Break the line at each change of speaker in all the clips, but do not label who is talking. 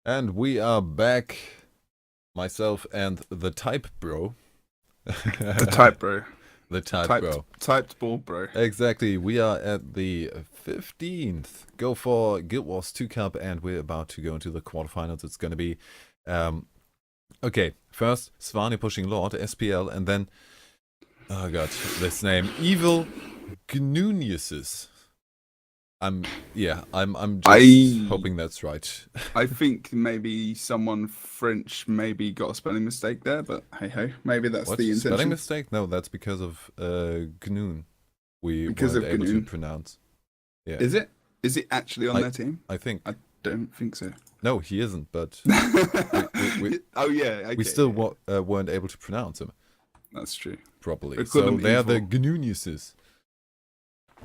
And we are back, myself and the type bro.
The type bro.
The type bro.
Typed ball bro.
Exactly, we are at the 15th Go4 Guild Wars 2 Cup and we're about to go into the quarterfinals. It's gonna be, okay, first Svanir pushing Lord, SPL, and then, oh god, this name, Evil Gnuneiuses. I'm just hoping that's right.
I think maybe someone French maybe got a spelling mistake there, but hey ho, maybe that's
What?
the intention.
Spelling mistake? No, that's because of Gnun. We
Because
weren't
of
able to
Gnun.
pronounce. Yeah.
Is it? Is it actually on their team?
I think.
I don't think so.
No, he isn't, but
Oh yeah, okay,
we still weren't able to pronounce him
that's true.
properly. So they're the Gnuneiuses.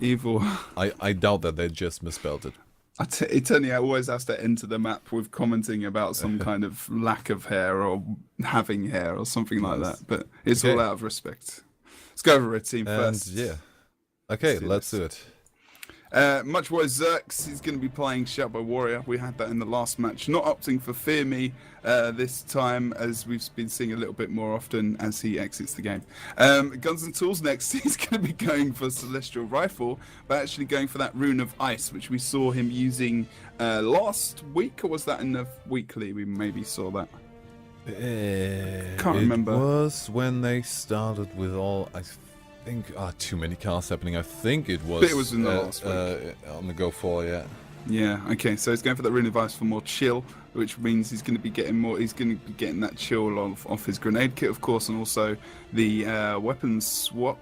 Evil.
I doubt that they just misspelled it.
Eternity always has to enter the map with commenting about some kind of lack of hair or having hair or something like that. But it's all out of respect. Let's go over red team first.
Yeah. Okay, let's do it.
Much Wise Zerx, he's going to be playing Shadow Warrior. We had that in the last match. Not opting for Fear Me this time, as we've been seeing a little bit more often as he exits the game. Guns and Tools next, he's going to be going for Celestial Rifle, but actually going for that Rune of Ice, which we saw him using last week, or was that in the weekly? We maybe saw that. Can't remember.
It was when they started with all, I think, too many cars happening. I think it was.
But it was in the last week.
On the Go4, yeah.
Yeah. Okay. So he's going for that Rune of Ice for more chill, which means he's going to be getting more. He's going to be getting that chill off his grenade kit, of course, and also the weapon swap.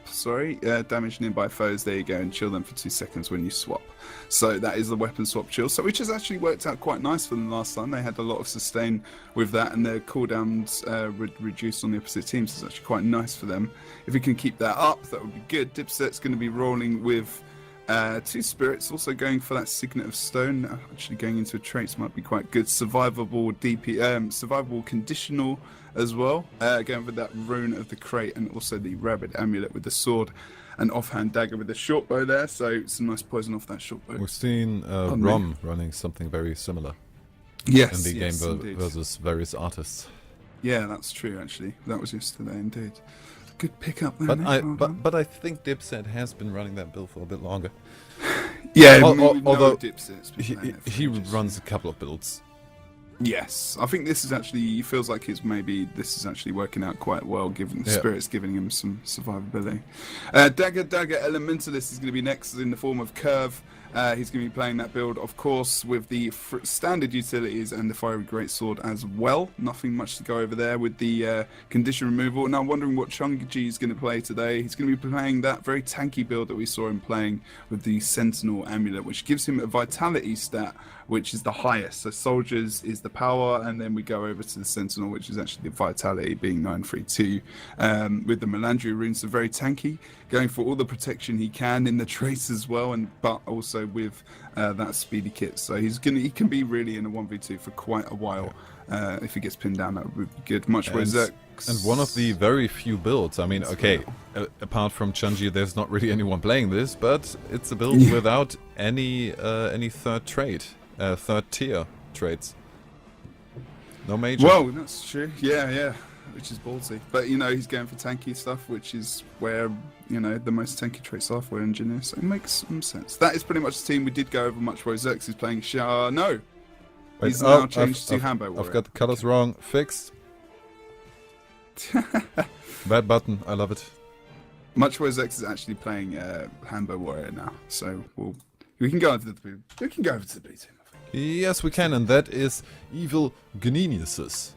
Damaging in by foes. There you go, and chill them for 2 seconds when you swap. So that is the weapon swap chill. So which has actually worked out quite nice for them last time. They had a lot of sustain with that, and their cooldowns reduced on the opposite team. So it's actually quite nice for them. If we can keep that up, that would be good. Dipset's going to be rolling with 2 spirits, also going for that Signet of Stone. Actually going into a traits might be quite good. Survivable survivable conditional as well. Going with that Rune of the Crate and also the Rabbit Amulet with the sword and offhand dagger with the short bow there. So some nice poison off that short bow.
We've seen Rom running something very similar.
Yes,
in the game versus various artists.
Yeah, that's true. Actually, that was yesterday indeed. Good pickup there.
But I think Dipset has been running that build for a bit longer.
Yeah,
although he
runs
runs a couple of builds.
Yes, I think this is actually feels like this is actually working out quite well, given the spirits giving him some survivability. Dagger Elementalist is going to be next in the form of Curve. He's going to be playing that build, of course, with the standard utilities and the Fiery Greatsword as well. Nothing much to go over there with the condition removal. Now, I'm wondering what Chungi is going to play today. He's going to be playing that very tanky build that we saw him playing with the Sentinel Amulet, which gives him a Vitality stat, which is the highest. So Soldiers is the power, and then we go over to the Sentinel, which is actually the Vitality, being 932. With the Melandria runes, so very tanky, going for all the protection he can in the trace as well, but also with that speedy kit. So he can be really in a 1v2 for quite a while. If he gets pinned down, that would be good. Much more Zerx.
And one of the very few builds. I mean, okay, apart from Chungi, there's not really anyone playing this, but it's a build without any third tier traits. No major.
Well, that's true. Yeah. Which is ballsy. But, he's going for tanky stuff, which is where, the most tanky traits are for engineers. So it makes some sense. That is pretty much the team. We did go over much where Zerx is playing No.
Wait,
he's now changed to Hambo Warrior.
I've got the colors wrong. Fixed. Bad button. I love it.
Much where Zerx is actually playing Hambo Warrior now. So we can go over to the blue. We can go over to the blue team, I think.
Yes, we can, and that is Evil Gnuneiuses.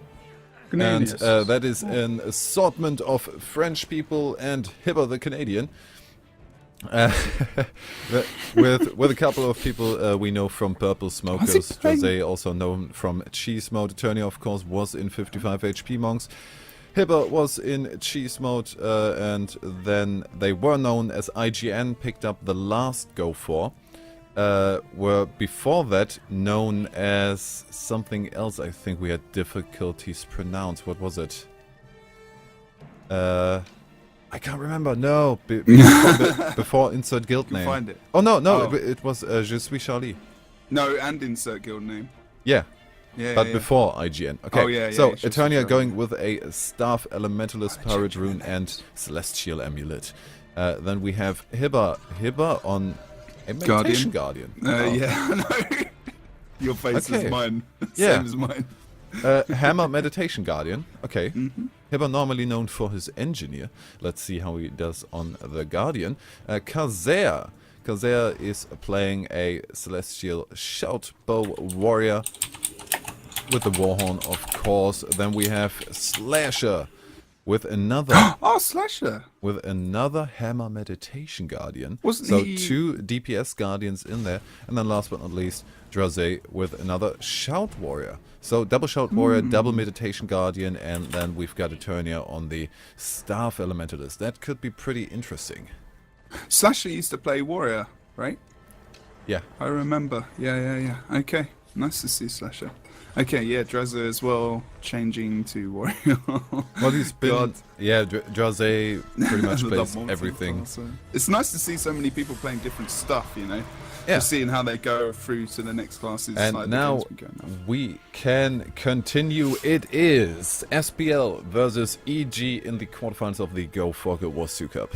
And that is an assortment of French people and Hipper the Canadian. With a couple of people we know from Purple Smokers. Jose, also known from Cheese Mode. Eternia, of course, was in 55 HP Monks. Hipper was in Cheese Mode, and then they were known as IGN, picked up the last Go4. Were before that known as something else. I think we had difficulties pronounce. What was it? I can't remember. No, before insert guild name.
Find it.
Oh no, it was Je suis Charlie.
No, and insert guild name.
Yeah. but before IGN. Okay,
oh, yeah,
so
yeah,
Eternia going with a Staff Elementalist Pirate Rune and Celestial Amulet. Then we have Hibba on a Meditation Guardian.
Yeah, I know. Your face is mine. Same as mine.
Hammer Meditation Guardian. Okay. Hibba normally known for his Engineer. Let's see how he does on the Guardian. Kazea. Kazea is playing a Celestial Shout Bow Warrior with the Warhorn, of course. Then we have Slasher with another...
Slasher!
With another Hammer Meditation Guardian.
Wasn't
he... 2 DPS Guardians in there. And then last but not least, Draze with another Shout Warrior. So double Shout Warrior, double Meditation Guardian, and then we've got Eternia on the Staff Elementalist. That could be pretty interesting.
Slasher used to play Warrior, right?
Yeah.
I remember. Yeah. Okay. Nice to see Slasher. Okay, yeah, Draze as well, changing to Warrior.
Well, he's been... Yeah, Draze pretty much plays everything.
It's nice to see so many people playing different stuff, you know?
Yeah.
Just seeing how they go through to the next classes.
And
like
now we can continue. It is SPL versus EG in the quarterfinals of the Go4GW2 Cup.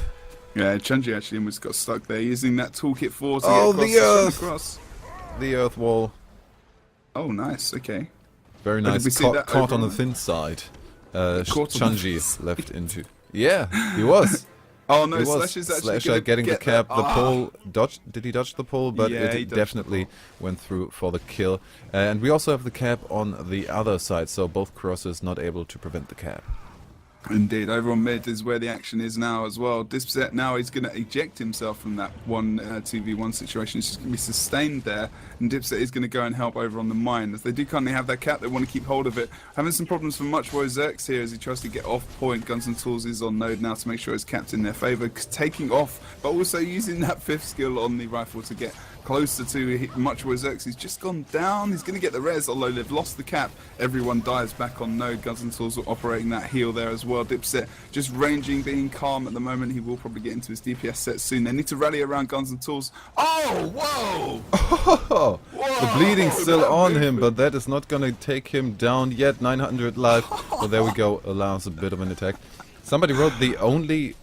Yeah, Chunji actually almost got stuck there using that toolkit 4 to get across.
The earth wall.
Oh, nice. Okay.
Very nice. Caught on the thin side. Chunji left into. Yeah, he was.
Oh no, Slasher's actually
Slasher getting the cap. The pole dodged. Did he dodge the pole? But it definitely went through for the kill. And we also have the cap on the other side, so both crosses not able to prevent the cap.
Indeed, over on mid is where the action is now as well. Dipset now he's going to eject himself from that 2v1 situation. It's just going to be sustained there, and Dipset is going to go and help over on the mine. As they do currently have that cap, they want to keep hold of it. Having some problems for Muchboy Zerx here as he tries to get off point. Guns and Tools is on node now to make sure it's capped in their favour, taking off, but also using that 5th skill on the rifle to get closer to Muchboy Zerx. He's just gone down. He's going to get the res, although they've lost the cap. Everyone dies back on node. Guns and Tools are operating that heal there as well. Dipset just ranging, being calm at the moment. He will probably get into his DPS set soon. They need to rally around Guns and Tools. Oh, whoa!
Oh, the bleeding's still on him, but that is not going to take him down yet. 900 life. So there we go. Allows a bit of an attack. Somebody wrote the only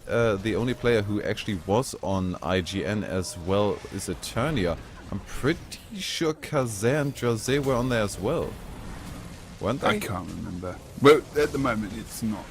player who actually was on IGN as well is Eternia. I'm pretty sure Kazan and Draze were on there as well. Weren't they?
I can't remember. Well, at the moment it's not.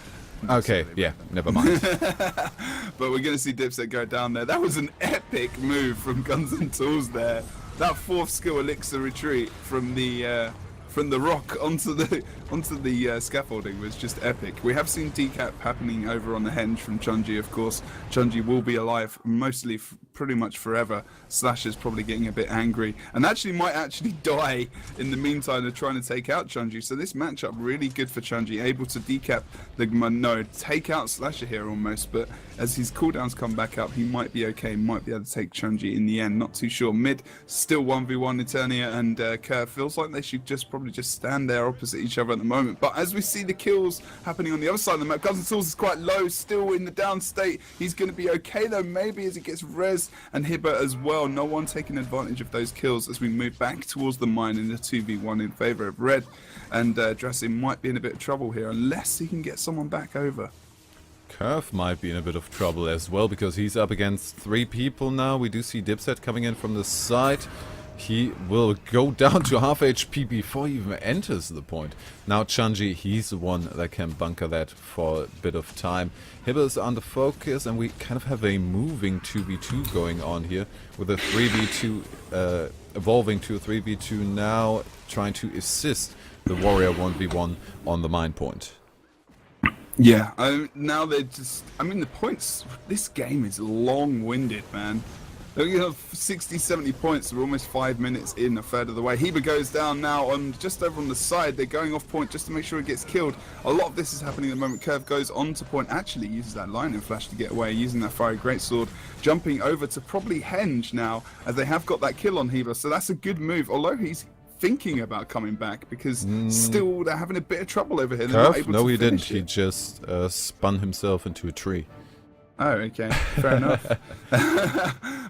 Okay, yeah, never mind.
But we're going to see Dipset go down there. That was an epic move from Guns and Tools there. That 4th skill elixir retreat from the rock onto the scaffolding was just epic. We have seen decap happening over on the henge from Chunji, of course. Chunji will be alive mostly pretty much forever. Slasher's probably getting a bit angry and might actually die in the meantime of trying to take out Chunji. So this matchup really good for Chunji, able to decap the node, take out Slasher here almost, but as his cooldowns come back up, he might be okay, might be able to take Chunji in the end. Not too sure. Mid, still 1v1 Eternia and Kerr. Feels like they should probably just stand there opposite each other at the moment. But as we see the kills happening on the other side of the map, Guns and Tools is quite low, still in the down state. He's going to be okay though, maybe as it gets res, and Hibba as well. No one taking advantage of those kills as we move back towards the mine in the 2v1 in favour of red. And Drassin might be in a bit of trouble here unless he can get someone back over.
Curve might be in a bit of trouble as well because he's up against 3 people now. We do see Dipset coming in from the side. He will go down to half HP before he even enters the point. Now Chunji, he's the one that can bunker that for a bit of time. Hibba is under focus and we kind of have a moving 2v2 going on here with a 3v2 evolving to a 3v2 now, trying to assist the Warrior 1v1 on the mine point.
Yeah, now they're just... I mean, the points... This game is long-winded, man. You have 60, 70 points. We're almost 5 minutes in, a third of the way. Hibba goes down now on just over on the side. They're going off point just to make sure he gets killed. A lot of this is happening at the moment. Curve goes onto point, actually uses that lightning flash to get away, using that fiery greatsword, jumping over to probably henge now, as they have got that kill on Hibba. So that's a good move, although he's thinking about coming back because still they're having a bit of trouble over here. They're not able
no,
to
he didn't.
it.
He just spun himself into a tree.
Oh, okay. Fair enough.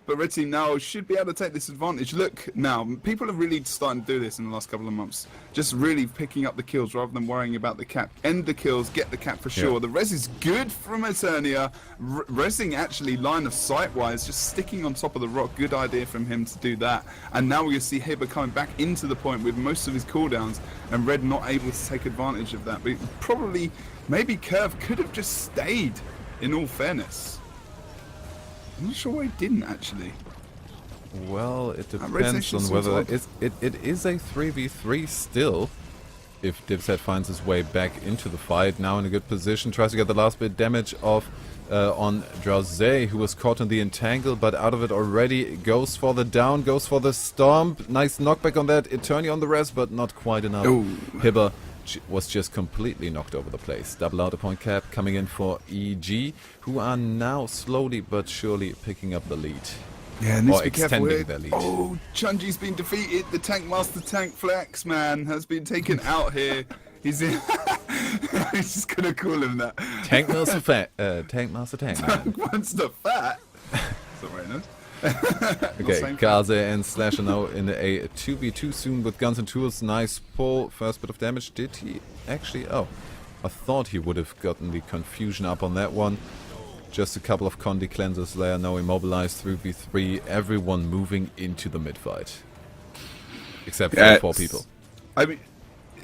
But Red Team now should be able to take this advantage. Look, now, people are really starting to do this in the last couple of months. Just really picking up the kills rather than worrying about the cap. End the kills, get the cap for sure. The res is good from Eternia. Resing actually line of sight-wise, just sticking on top of the rock. Good idea from him to do that. And now we're going to see Hibber coming back into the point with most of his cooldowns, and Red not able to take advantage of that. But probably, maybe Curve could have just stayed, in all fairness. I'm not sure why he didn't, actually.
Well, it depends on whether it is a 3v3 still. If Dipset finds his way back into the fight, now in a good position, tries to get the last bit damage off on Drauze, who was caught in the entangle, but out of it already, goes for the down, goes for the stomp. Nice knockback on that, Eternia on the rest, but not quite enough. Hibber was just completely knocked over the place. Double out a point cap coming in for EG, who are now slowly but surely picking up the lead.
Yeah, and
or extending their lead.
Oh, Chunji's been defeated. The Tank Master Tank Flex, man, has been taken out here. He's in. He's just gonna call him that.
Tank Master Fat. Tank Master Tank.
Tank Master Fat. That's not very nice.
Okay, Kaze and Slasher now in a 2v2 soon with guns and tools. Nice pull. First bit of damage. Did he actually? Oh, I thought he would have gotten the confusion up on that one. Just a couple of Condi cleansers there, now immobilized 3v3, everyone moving into the mid-fight. Except for 4 people.
I mean,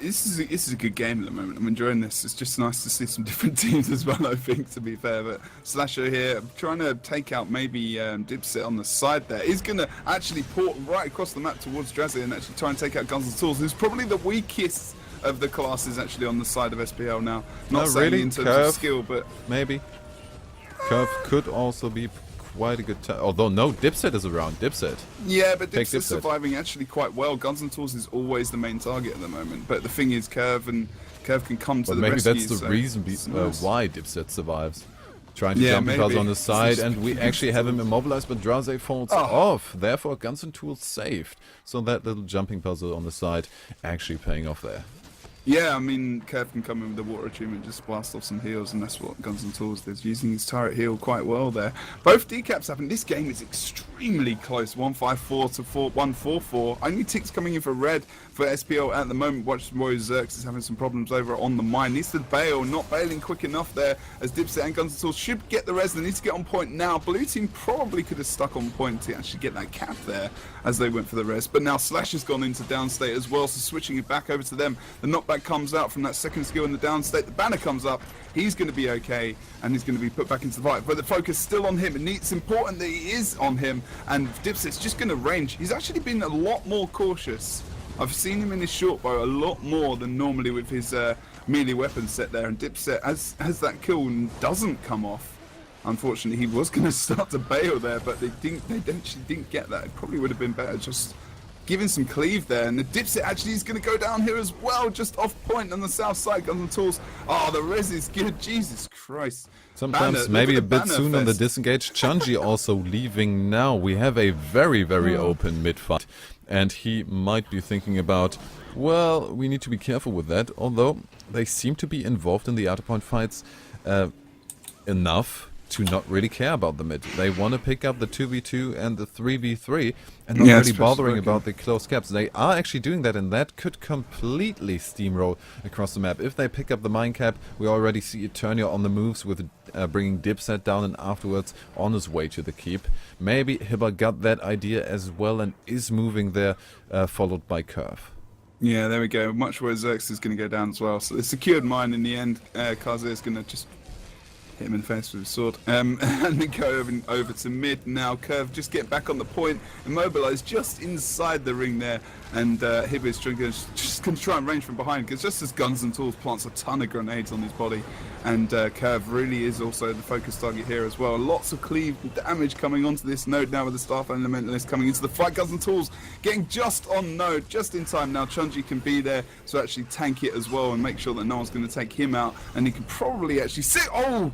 this is a good game at the moment. I'm enjoying this. It's just nice to see some different teams as well, I think, to be fair. But Slasher here, trying to take out maybe Dipset on the side there. He's going to actually port right across the map towards Drazzy and actually try and take out Guns and Tools, who's probably the weakest of the classes actually on the side of SPL now. Not saying
really?
in terms
Curve,
of skill, but...
Maybe. Curve could also be quite a good time. Although no, Dipset is around. Dipset.
Yeah, but Dipset's surviving actually quite well. Guns and Tools is always the main target at the moment. But the thing is, Curve can come to the rescue.
Maybe that's the reason why Dipset survives. Trying to jump puzzle on the side, and we actually have him immobilized, but Drauze falls off. Therefore, Guns and Tools saved. So that little jumping puzzle on the side actually paying off there.
Yeah, I mean, Kev can come in with the water achievement, just blast off some heals, and that's what Guns and Tools does, using his turret heal quite well there. Both decaps happen. This game is extremely close, 154 to 144. Only ticks coming in for red for SPL at the moment. Watch Roy Zerx is having some problems over on the mine. Needs to bail, not bailing quick enough there, as Dipset and Guns and Tools should get the res. They need to get on point now. Blue team probably could have stuck on point to actually get that cap there as they went for the res. But now Slash has gone into downstate as well, so switching it back over to them. The knockback comes out from that second skill in the downstate. The banner comes up. He's going to be okay, and he's going to be put back into the fight. But the focus still on him, and it's important that he is on him. And Dipset's just going to range. He's actually been a lot more cautious. I've seen him in his short bow a lot more than normally with his melee weapon set there. And Dipset, as that kill doesn't come off, unfortunately, he was going to start to bail there, but they actually didn't get that. It probably would have been better just giving some cleave there. And the Dipset actually is going to go down here as well, just off point on the south side. Guns and Tools. Oh, the res is good. Jesus Christ.
Sometimes
banner,
maybe a bit soon on the disengage. Chunji also leaving now. We have a very, very open mid-fight. And he might be thinking about, well, we need to be careful with that. Although they seem to be involved in the outer point fights enough to not really care about the mid. They want to pick up the 2v2 and the 3v3 and not really bothering about the close caps. They are actually doing that, and that could completely steamroll across the map. If they pick up the mine cap, we already see Eternia on the moves with bringing Dipset down and afterwards on his way to the keep. Maybe Hibber got that idea as well and is moving there, followed by Curve.
Yeah, there we go. Much where Zerx is going to go down as well. So the secured mine in the end. Kaze is going to just hit him in the face with his sword. And then go over to mid now. Curve just get back on the point. Immobilized just inside the ring there. And Hibber is just going to try and range from behind, because just as Guns and Tools plants a ton of grenades on his body. And Curve really is also the focus target here as well. Lots of cleave damage coming onto this node now with the Staff Elementalist coming into the fight. Guns and Tools getting just on node, just in time now. Chunji can be there to actually tank it as well and make sure that no one's going to take him out. And he can probably actually sit... Oh!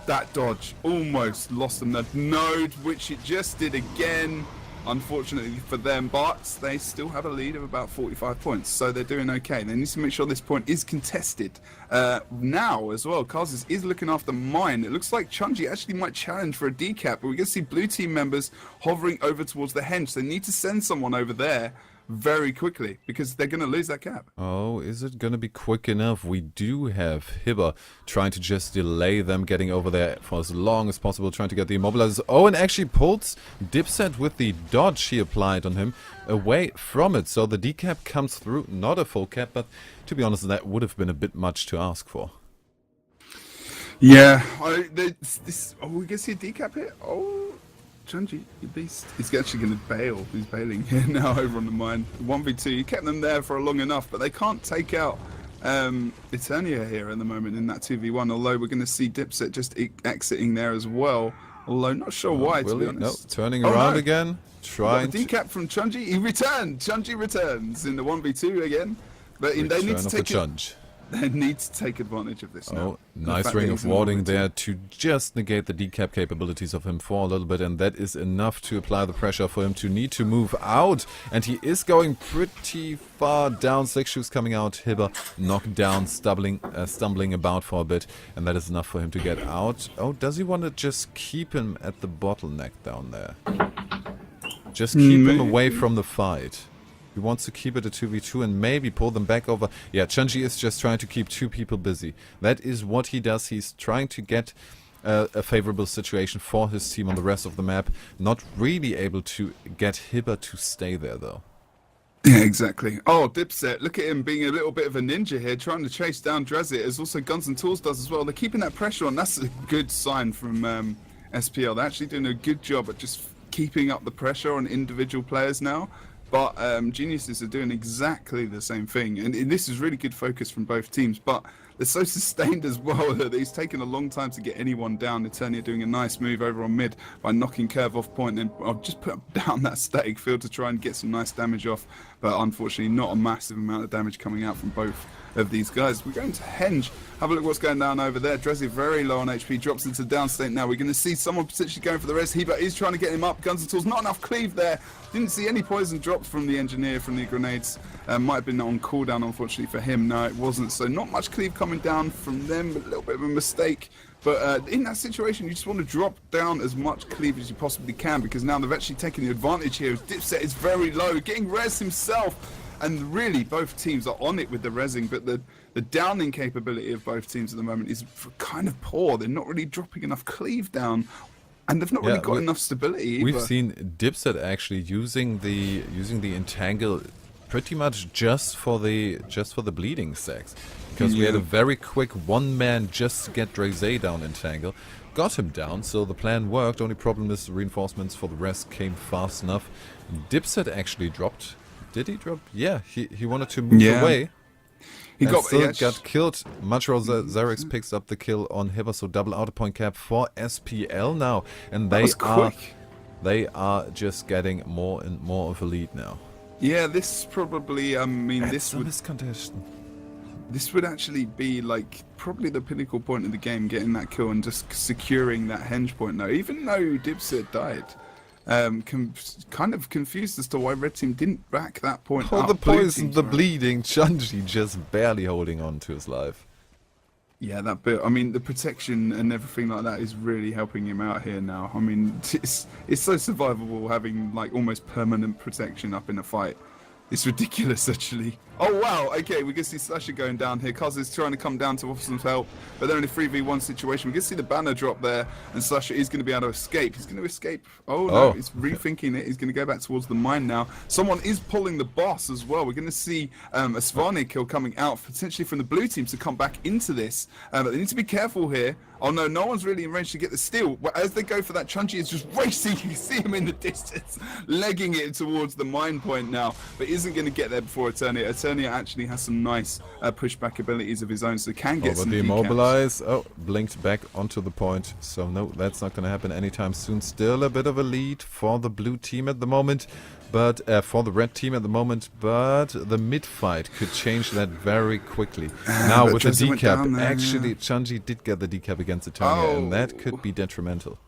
That dodge almost lost them the node, which it just did again. unfortunately for them, but they still have a lead of about 45 points, so they're doing okay. They need to make sure this point is contested now as well. Kazis is looking after mine. It looks like Chunji actually might challenge for a decap, but we're going to see blue team members hovering over towards the hench. They need to send someone over there very quickly because they're going to lose that cap.
Oh, is it going to be quick enough? We do have Hibber trying to just delay them getting over there for as long as possible, trying to get the immobilizers. Oh, and actually pulls Dipset with the dodge he applied on him away from it. So the decap comes through, not a full cap, but to be honest, that would have been a bit much to ask for.
Yeah, we can see a decap here. Oh, Chunji, you beast. He's actually going to bail. He's bailing here now over on the mine. 1v2, he kept them there for long enough, but they can't take out Eternia here at the moment in that 2v1, although we're going to see Dipset just exiting there as well, although not sure why, to be honest.
No, turning around again, trying
to... decap from Chunji, he returned! Chunji returns in the 1v2 again, but they need to take it. They need to take advantage of this now.
Oh, nice ring of warding there to just negate the decap capabilities of him for a little bit, and that is enough to apply the pressure for him to need to move out. And he is going pretty far down. Six Shoes coming out, Hibber knocked down, stumbling about for a bit, and that is enough for him to get out. Oh, does he want to just keep him at the bottleneck down there? Just keep him away from the fight. He wants to keep it a 2v2 and maybe pull them back over. Yeah, Chunji is just trying to keep two people busy. That is what he does. He's trying to get a favorable situation for his team on the rest of the map. Not really able to get Hibber to stay there, though.
Yeah, exactly. Oh, Dipset, look at him being a little bit of a ninja here, trying to chase down Drazit, as also Guns and Tools does as well. They're keeping that pressure on. That's a good sign from SPL. They're actually doing a good job at just keeping up the pressure on individual players now. But Geniuses are doing exactly the same thing. And this is really good focus from both teams. But they're so sustained as well that it's taken a long time to get anyone down. Eternia doing a nice move over on mid by knocking Curve off point. And I'll just put down that static field to try and get some nice damage off. But unfortunately, not a massive amount of damage coming out from both of these guys. We're going to Henge. Have a look what's going down over there. Drezzy very low on HP, drops into downstate now. We're going to see someone potentially going for the res. Heba is trying to get him up. Guns and Tools, not enough cleave there. Didn't see any poison drops from the engineer from the grenades. Might have been on cooldown, unfortunately for him. No, it wasn't. So not much cleave coming down from them. A little bit of a mistake. But in that situation, you just want to drop down as much cleave as you possibly can, because now they've actually taken the advantage here. Dipset is very low, getting res himself. And really, both teams are on it with the resing, but the downing capability of both teams at the moment is kind of poor. They're not really dropping enough cleave down, and they've not really got enough stability either.
We've seen Dipset actually using the entangle pretty much just for the bleeding stacks, because we had a very quick one man just to get Dreze down entangle, got him down, so the plan worked. Only problem is the reinforcements for the rest came fast enough. Dipset actually dropped. Did he drop? Yeah, he wanted to move away. He got killed. Muchro Xerix picks up the kill on Hibber, so double outer point cap for SPL now, and they are just getting more and more of a lead now.
Yeah, this probably
this
would actually be like probably the pinnacle point of the game, getting that kill and just securing that henge point now. Even though Dipset died. Kind of confused as to why Red Team didn't back that point up.
The poison, the bleeding, Chunji just barely holding on to his life.
Yeah, that bit. I mean, the protection and everything like that is really helping him out here now. I mean, it's so survivable having like almost permanent protection up in a fight. It's ridiculous, actually. Oh, wow. Okay, we can see Slasher going down here. Kaz is trying to come down to offer some help, but they're in a 3v1 situation. We can see the banner drop there, and Slasher is going to be able to escape. He's going to escape. Oh, no, he's rethinking it. He's going to go back towards the mine now. Someone is pulling the boss as well. We're going to see a Svanir kill coming out, potentially from the blue team, to come back into this. But they need to be careful here. Oh, no, no one's really in range to get the steal. As they go for that, Chunji is just racing. You see him in the distance, legging it towards the mine point now, but isn't going to get there before Eternia. Eternia actually has some nice pushback abilities of his own, so can get some
the immobilize. Oh, blinked back onto the point. So no, that's not going to happen anytime soon. Still a bit of a lead for the blue team at the moment, but for the red team at the moment. But the mid fight could change that very quickly. Now with the decap, actually Chunji did get the decap against Eternia, and that could be detrimental.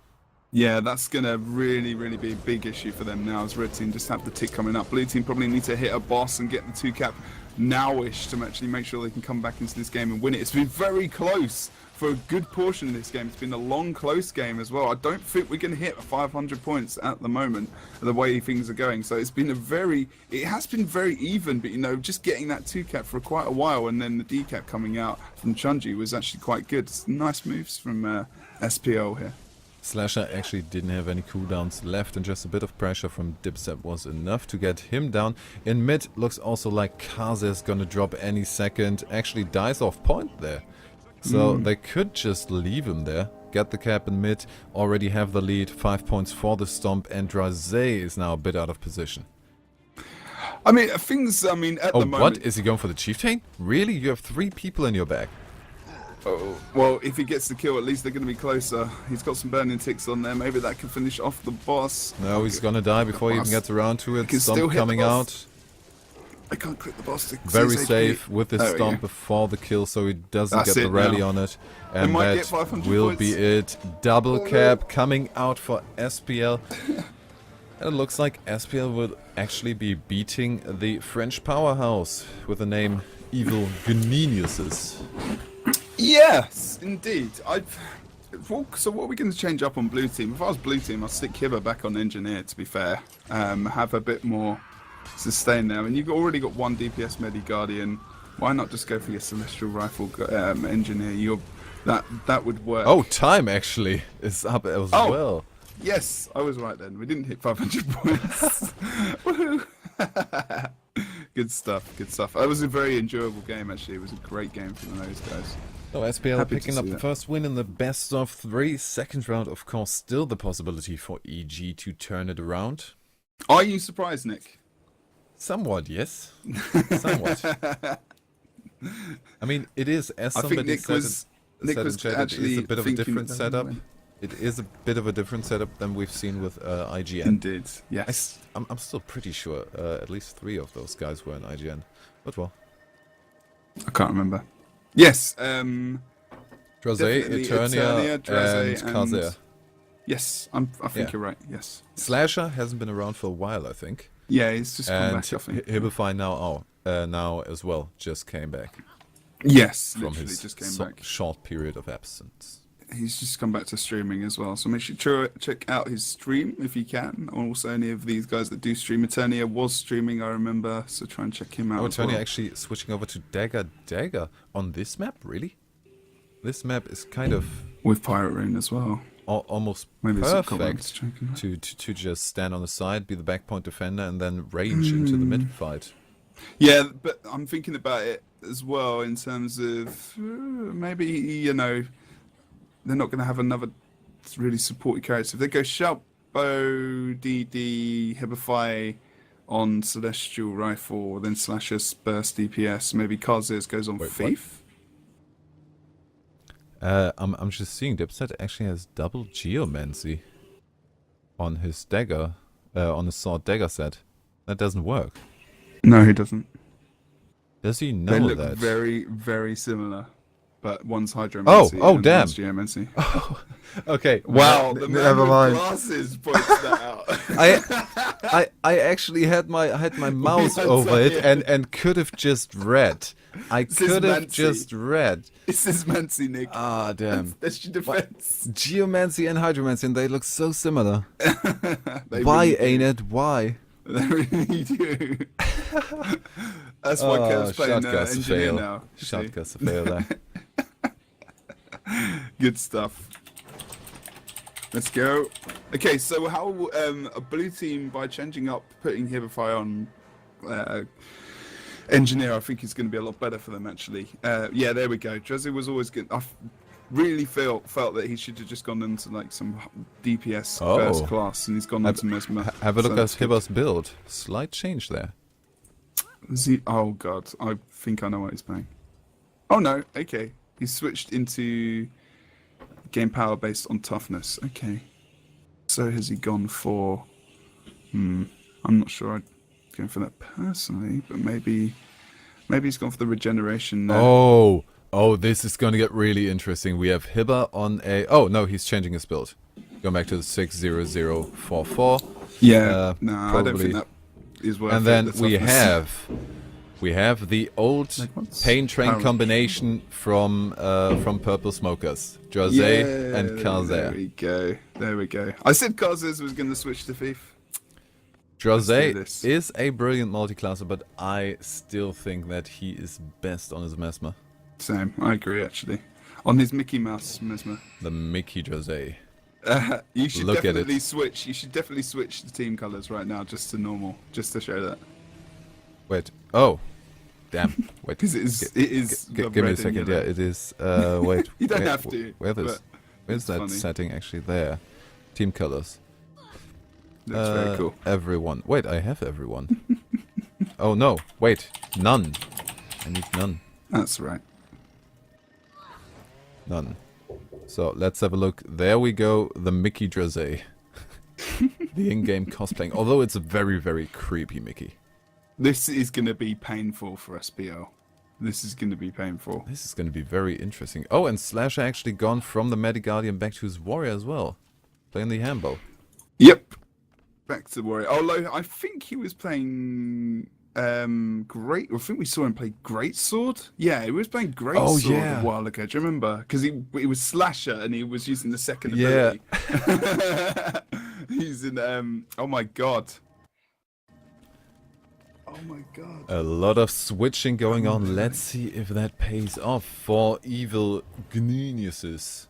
Yeah, that's going to really, really be a big issue for them now as red team just have the tick coming up. Blue team probably need to hit a boss and get the 2-cap nowish to actually make sure they can come back into this game and win it. It's been very close for a good portion of this game. It's been a long, close game as well. I don't think we're going to hit 500 points at the moment, the way things are going. So it's been it has been very even, but you know, just getting that 2-cap for quite a while and then the D-cap coming out from Chunji was actually quite good. It's nice moves from SPL here.
Slasher actually didn't have any cooldowns left, and just a bit of pressure from Dipset was enough to get him down. In mid, looks also like Kaze is gonna drop any second. Actually dies off point there. So they could just leave him there, get the cap in mid, already have the lead, 5 points for the stomp, and Draze is now a bit out of position.
I mean, at the moment...
what? Is he going for the chieftain? Really? You have 3 people in your back.
Oh, well, if he gets the kill, at least they're going to be closer. He's got some burning ticks on there. Maybe that can finish off the boss.
No, he's gonna die before he even gets around to it. Stomp coming out.
I can't click the boss.
Very safe with the stomp before the kill, so he doesn't get the rally on it. And that will be it. Double cap coming out for SPL. And it looks like SPL will actually be beating the French powerhouse with the name Evil Gnuneiuses.
Yes, indeed. So what are we going to change up on blue team? If I was blue team, I'd stick Hibber back on engineer, to be fair. Have a bit more sustain there. And you've already got 1 DPS Medi Guardian. Why not just go for your Celestial Rifle engineer? That would work.
Oh, time actually is up as well.
Yes, I was right then. We didn't hit 500 points. Woohoo! Good stuff, good stuff. It was a very enjoyable game, actually. It was a great game for those guys.
So SPL picking up the first win in the best of 3. Second round, of course, still the possibility for EG to turn it around.
Are you surprised, Nick?
Somewhat, yes. Somewhat. I mean, it is, as somebody said in chat, it is a bit of a different setup. It is a bit of a different setup than we've seen with IGN.
Indeed, yes.
I'm still pretty sure at least 3 of those guys were in IGN. But well.
I can't remember. Yes,
Draze, Eternia, and Kaze.
Yes, I think you're right, yes.
Slasher hasn't been around for a while, I think.
Yeah, he's just come back, I think.
Hibify now as well, just came back.
Yes,
from
literally
his
just came back.
Short period of absence.
He's just come back to streaming as well, so make sure to check out his stream if you can. Also, any of these guys that do stream. Eternia was streaming, I remember, so try and check him out.
Oh, Eternia actually switching over to Dagger on this map, really? This map is kind of
with Pirate Rune as well.
Almost
maybe
perfect to just stand on the side, be the backpoint defender, and then range into the mid fight.
Yeah, but I'm thinking about it as well in terms of maybe, you know, they're not going to have another really supportive character. If they go Shout, Bow, DD, Hibify on Celestial Rifle, then Slasher, Burst, DPS, maybe Kaze goes on Thief.
I'm just seeing Dipset actually has double Geomancy on his dagger, on his sword dagger set. That doesn't work.
No, he doesn't.
Does he know
they look
that?
very, very similar. But one's Hydromancy
and
damn.
One's Geomancy. Oh, okay.
Wow, the man with glasses points that out.
I actually had my mouse over it and could have just read. I could have just read.
This is Mancy, Nick.
Ah, damn.
That's your defense.
Geomancy and Hydromancy, and they look so similar.
Why,
really ain't it? Why?
They really do. That's why Kurt's playing engineer now.
Shotgun's a fail there.
Good stuff. Let's go. Okay, so how a blue team, by changing up, putting Hibify on engineer, I think is going to be a lot better for them, actually. Yeah, there we go. Drezzy was always good. I really felt that he should have just gone into like some DPS first class, and he's gone into Mesmer.
Have a look at Hibber's build. Slight change there.
Oh god, I think I know what he's playing. Oh no, okay. He switched into game power based on toughness. Okay. So has he gone for... I'm not sure I'd go for that personally, but maybe he's gone for the regeneration there.
Oh, this is going to get really interesting. We have Hibber on a... Oh, no, he's changing his build. Go back to the 60044.
Yeah, no, I don't
probably.
think that is worth it.
And then
the
we have the old Pain Train combination from Purple Smokers, Jose and Kazer.
There we go. I said Kazer was going to switch to Thief.
Jose is a brilliant multi-classer, but I still think that he is best on his Mesmer.
Same, I agree actually. On his Mickey Mouse Mesmer.
The Mickey Jose.
You should definitely switch. You should definitely switch the team colors right now, just to normal, just to show that.
Wait. Oh, damn. Wait.
Because it is.
Give me a second. Yeah, it is. Wait.
You don't have to.
Where's that setting actually there? Team colors.
That's very cool.
Everyone. Wait, I have everyone. Oh no. Wait. None. I need none.
That's right.
None. So let's have a look. There we go. The Mickey Jose. The in-game cosplaying. Although it's a very, very creepy Mickey.
This is going to be painful for SPL. This is going to be painful.
This is going to be very interesting. Oh, and Slasher actually gone from the Guardian back to his Warrior as well. Playing the Hambo.
Yep. Back to the Warrior. Although I think he was playing I think we saw him play Greatsword. Yeah, he was playing Greatsword a while ago. Do you remember? Because he was Slasher and he was using the second ability. He's in oh my god. Oh my god.
A lot of switching going on. Let's see if that pays off for evil Gnuneiuses.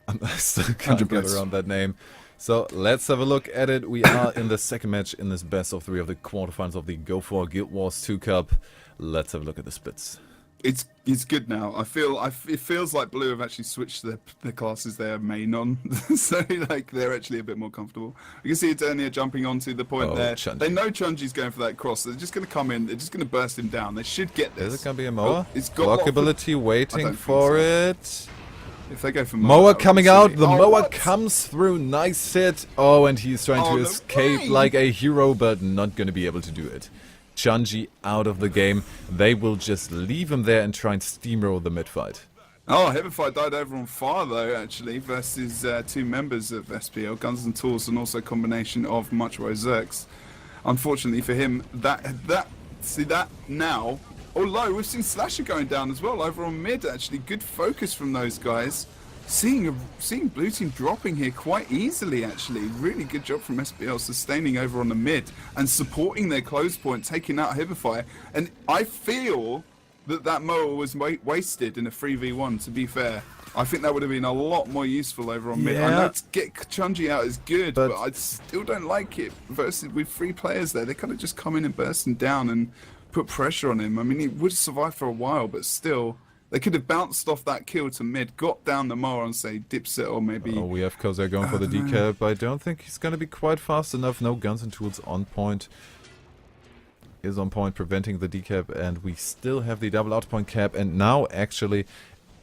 I still can't get around that name. So let's have a look at it. We are in the second match in this best of 3 of the quarterfinals of the Go4GW2 Cup. Let's have a look at the splits.
It's good now. It feels like Blue have actually switched the classes they're main on, so like they're actually a bit more comfortable. You can see Eternia jumping onto the point there.
Chunji.
They know Chunji's going for that cross. They're just going to come in. They're just going to burst him down. They should get this.
Is it going to be a Moa?
It's got
block ability waiting for it.
If they go for
Moa coming out, the Moa comes through, nice hit. Oh, and he's trying to escape like a hero, but not going to be able to do it. Chunji out of the game. They will just leave him there and try and steamroll the mid-fight.
Oh, Heavenfight died over on fire though, actually, versus 2 members of SPL, Guns and Tools, and also a combination of Muchwo Zerks. Unfortunately for him, see that now. Although we've seen Slasher going down as well over on mid, actually. Good focus from those guys. Seeing Blue Team dropping here quite easily, actually. Really good job from SPL sustaining over on the mid and supporting their close point, taking out Hibify. And I feel that Moa was wasted in a 3v1, to be fair. I think that would have been a lot more useful over on mid. I know to get Chunji out is good, but I still don't like it. Versus with 3 players there, they kind of just come in and burst him down and put pressure on him. I mean, he would survive for a while, but still, they could have bounced off that kill to mid, got down the Moa and say Dipset or maybe...
Oh, we have Kozer going for the decap, but I don't think he's going to be quite fast enough. No Guns and Tools on point. Is on point, preventing the decap, and we still have the double out point cap, and now actually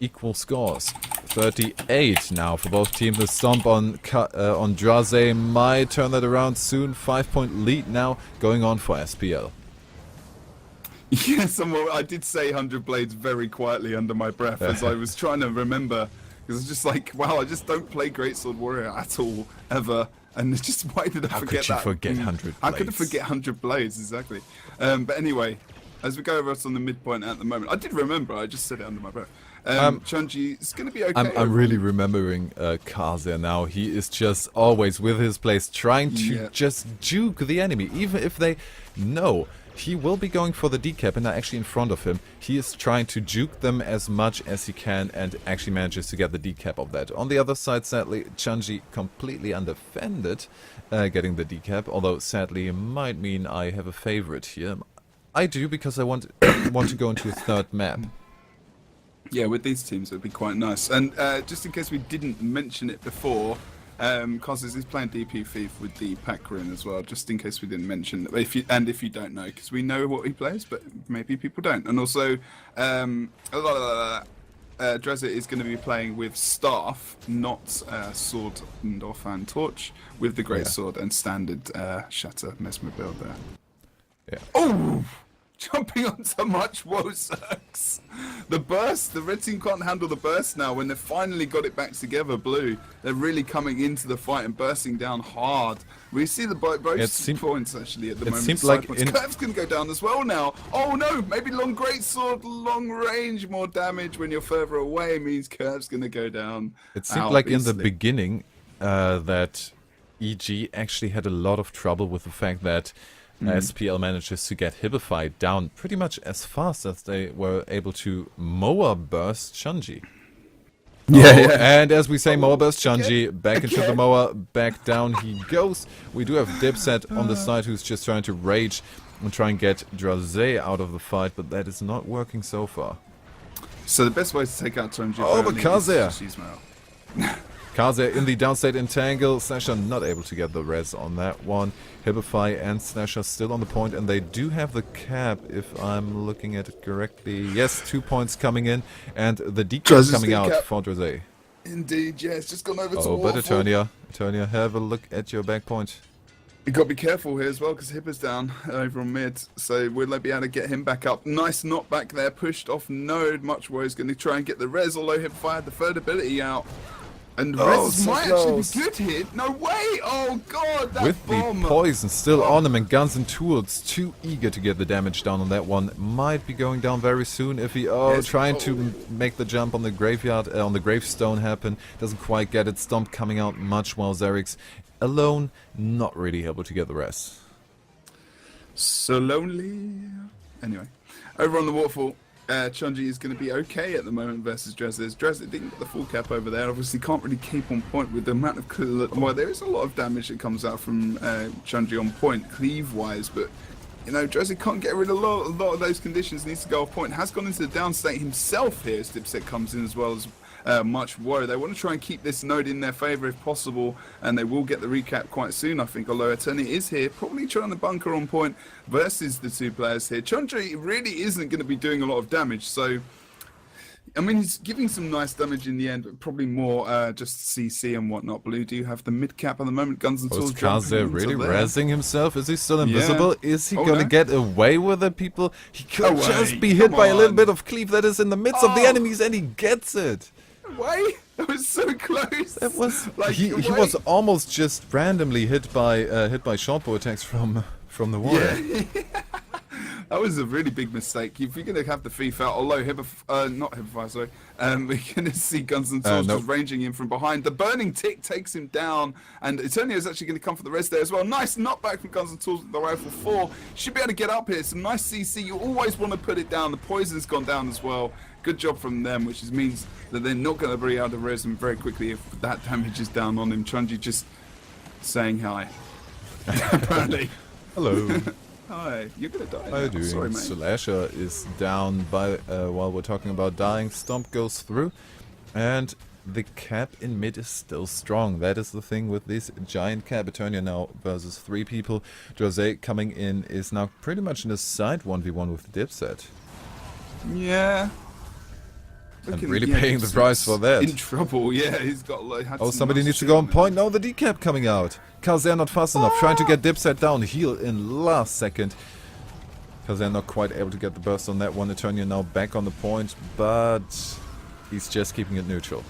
equal scores. 38 now for both teams. The stomp on Draze might turn that around soon. 5-point lead now going on for SPL.
Yeah, I did say 100 Blades very quietly under my breath as I was trying to remember. Because it's just like, wow, I just don't play Greatsword Warrior at all, ever. And it's just, why did I forget that?
How could you forget 100 Blades?
How could I forget 100 Blades, exactly. But anyway, as we go over us on the midpoint at the moment, I did remember, I just said it under my breath. Chunji is going to be okay.
I'm really remembering Kazer now. He is just always with his plays trying to just juke the enemy, even if they know he will be going for the decap and are actually in front of him. He is trying to juke them as much as he can and actually manages to get the decap of that. On the other side, sadly, Chunji completely undefended getting the decap, although sadly might mean I have a favorite here. I do, because I want to go into a 3rd map.
Yeah, with these teams it would be quite nice. And just in case we didn't mention it before, Cosses is playing DP Thief with the pack rune as well, just in case we didn't mention. If you don't know, because we know what he plays, but maybe people don't. And also, Drezit is going to be playing with Staff, not Sword and Offhand Torch, with the Great Sword and standard Shatter Mesmer build there.
Yeah.
Oh! jumping onto much woe sucks. The burst, the red team can't handle the burst now when they've finally got it back together, blue. They're really coming into the fight and bursting down hard. We see the both points actually at the moment.
Seemed like
Curve's going to go down as well now. Oh no, maybe long greatsword, long range, more damage when you're further away means Curve's going to go down.
It seemed like in the beginning that EG actually had a lot of trouble with the fact that SPL manages to get Hibify down pretty much as fast as they were able to Moa burst Chunji.
Yeah.
And as we say, Moa burst Chunji, back into the Moa, back down he goes. We do have Dipset on the side who's just trying to rage and try and get Draze out of the fight, but that is not working so far.
So the best way to take out Chunji
but Kaze!
She's
Kaze in the downstate entangle. Slasher not able to get the res on that one. Hibify and Slasher still on the point, and they do have the cap, if I'm looking at it correctly. Yes, 2 points coming in, and the decap coming out for Draze.
Indeed, yeah, it's just gone over to
but Eternia, have a look at your back point.
You got to be careful here as well, because Hib is down over on mid, so will they be able to get him back up? Nice knockback there, pushed off node. Much worse, going to try and get the res, although Hibify had the third ability out. And res might actually be good here. No way! Oh god, that
with
bomb!
The poison still on him, and Guns and Tools too eager to get the damage down on that one. Might be going down very soon if he trying to make the jump on the graveyard, on the gravestone happen. Doesn't quite get it. Stomp coming out much while Xerix alone, not really able to get the rest.
So lonely. Anyway, over on the waterfall. Chunji is going to be okay at the moment versus Dresdes. Dresdes didn't get the full cap over there. Obviously can't really keep on point with the amount of... Well, there is a lot of damage that comes out from Chunji on point, cleave-wise, but, you know, Dresdes can't get rid of a lot of those conditions. Needs to go off point. Has gone into the downstate himself here as Dipset comes in as well as much woe. They want to try and keep this node in their favour if possible, and they will get the recap quite soon, I think, although Eternia is here, probably trying to bunker on point versus the two players here. Chunji really isn't going to be doing a lot of damage, so I mean, he's giving some nice damage in the end, but probably more just CC and whatnot. Blue do have the mid cap at the moment. Guns and Tools
Kaze really rezzing himself? Is he still invisible? Yeah. Is he gonna get away with it, people? He could just be hit by a little bit of cleave that is in the midst of the enemies, and he gets it.
Why? That was so close.
It was like he was almost just randomly hit by shortbow attacks from the wall.
Yeah. That was a really big mistake. If you're going to have the thief out, although not Hibify, sorry, we're going to see Guns and Tools just ranging in from behind. The burning tick takes him down, and Eternia is actually going to come for the rest there as well. Nice knockback from Guns and Tools with the rifle 4. Should be able to get up here. Some nice CC. You always want to put it down. The poison's gone down as well. Good job from them, which means that they're not going to be able to res him very quickly if that damage is down on him. Chunji just saying hi. Apparently.
Hello.
Hi, you're gonna die.
How are you doing?
Sorry, mate.
Slasher is down by while we're talking about dying. Stomp goes through, and the cap in mid is still strong. That is the thing with this giant cap. Eternia now versus 3 people. Jose coming in is now pretty much in a side 1v1 with Dipset.
Yeah.
And really paying the price for that.
In trouble, yeah. He's got like.
Somebody needs to go on point. No, the decap coming out. Kaze not fast enough. Trying to get Dipset down. Heal in last second. Kaze not quite able to get the burst on that one. Eternia now back on the point, but he's just keeping it neutral.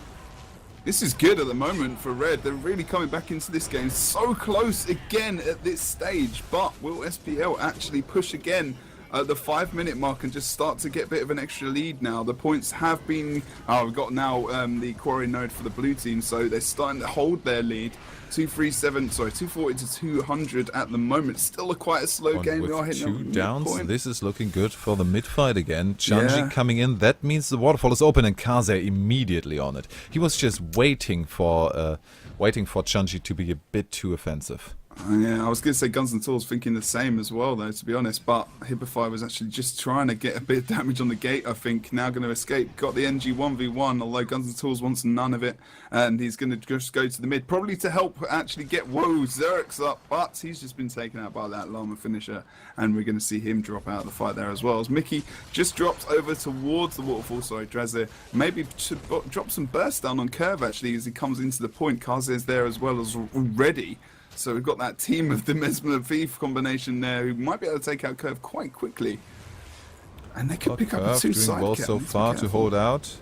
This is good at the moment for Red. They're really coming back into this game. So close again at this stage. But will SPL actually push again at the 5-minute mark and just start to get a bit of an extra lead now? The points have been... we've got now the quarry node for the blue team, so they're starting to hold their lead. 240 to 200 at the moment. Still quite a slow game. We are hitting
2 downs. This is looking good for the mid fight again. Chunji coming in. That means the waterfall is open and Kaze immediately on it. He was just waiting for Chunji to be a bit too offensive.
Yeah, I was going to say Guns and Tools thinking the same as well, though, to be honest. But Hibify was actually just trying to get a bit of damage on the gate, I think. Now going to escape. Got the NG 1v1, although Guns and Tools wants none of it. And he's going to just go to the mid, probably to help actually get Xerix up. But he's just been taken out by that Llama finisher. And we're going to see him drop out of the fight there as well. As Mickey just drops over towards the waterfall. Sorry, Draze. Maybe should drop some burst down on Curve, actually, as he comes into the point. Kaze is there as well as already. So we've got that team of the Mesmer Thief combination there who might be able to take out Curve quite quickly. And they could pick up a
doing
two-side
well
cap.
so far to hold out.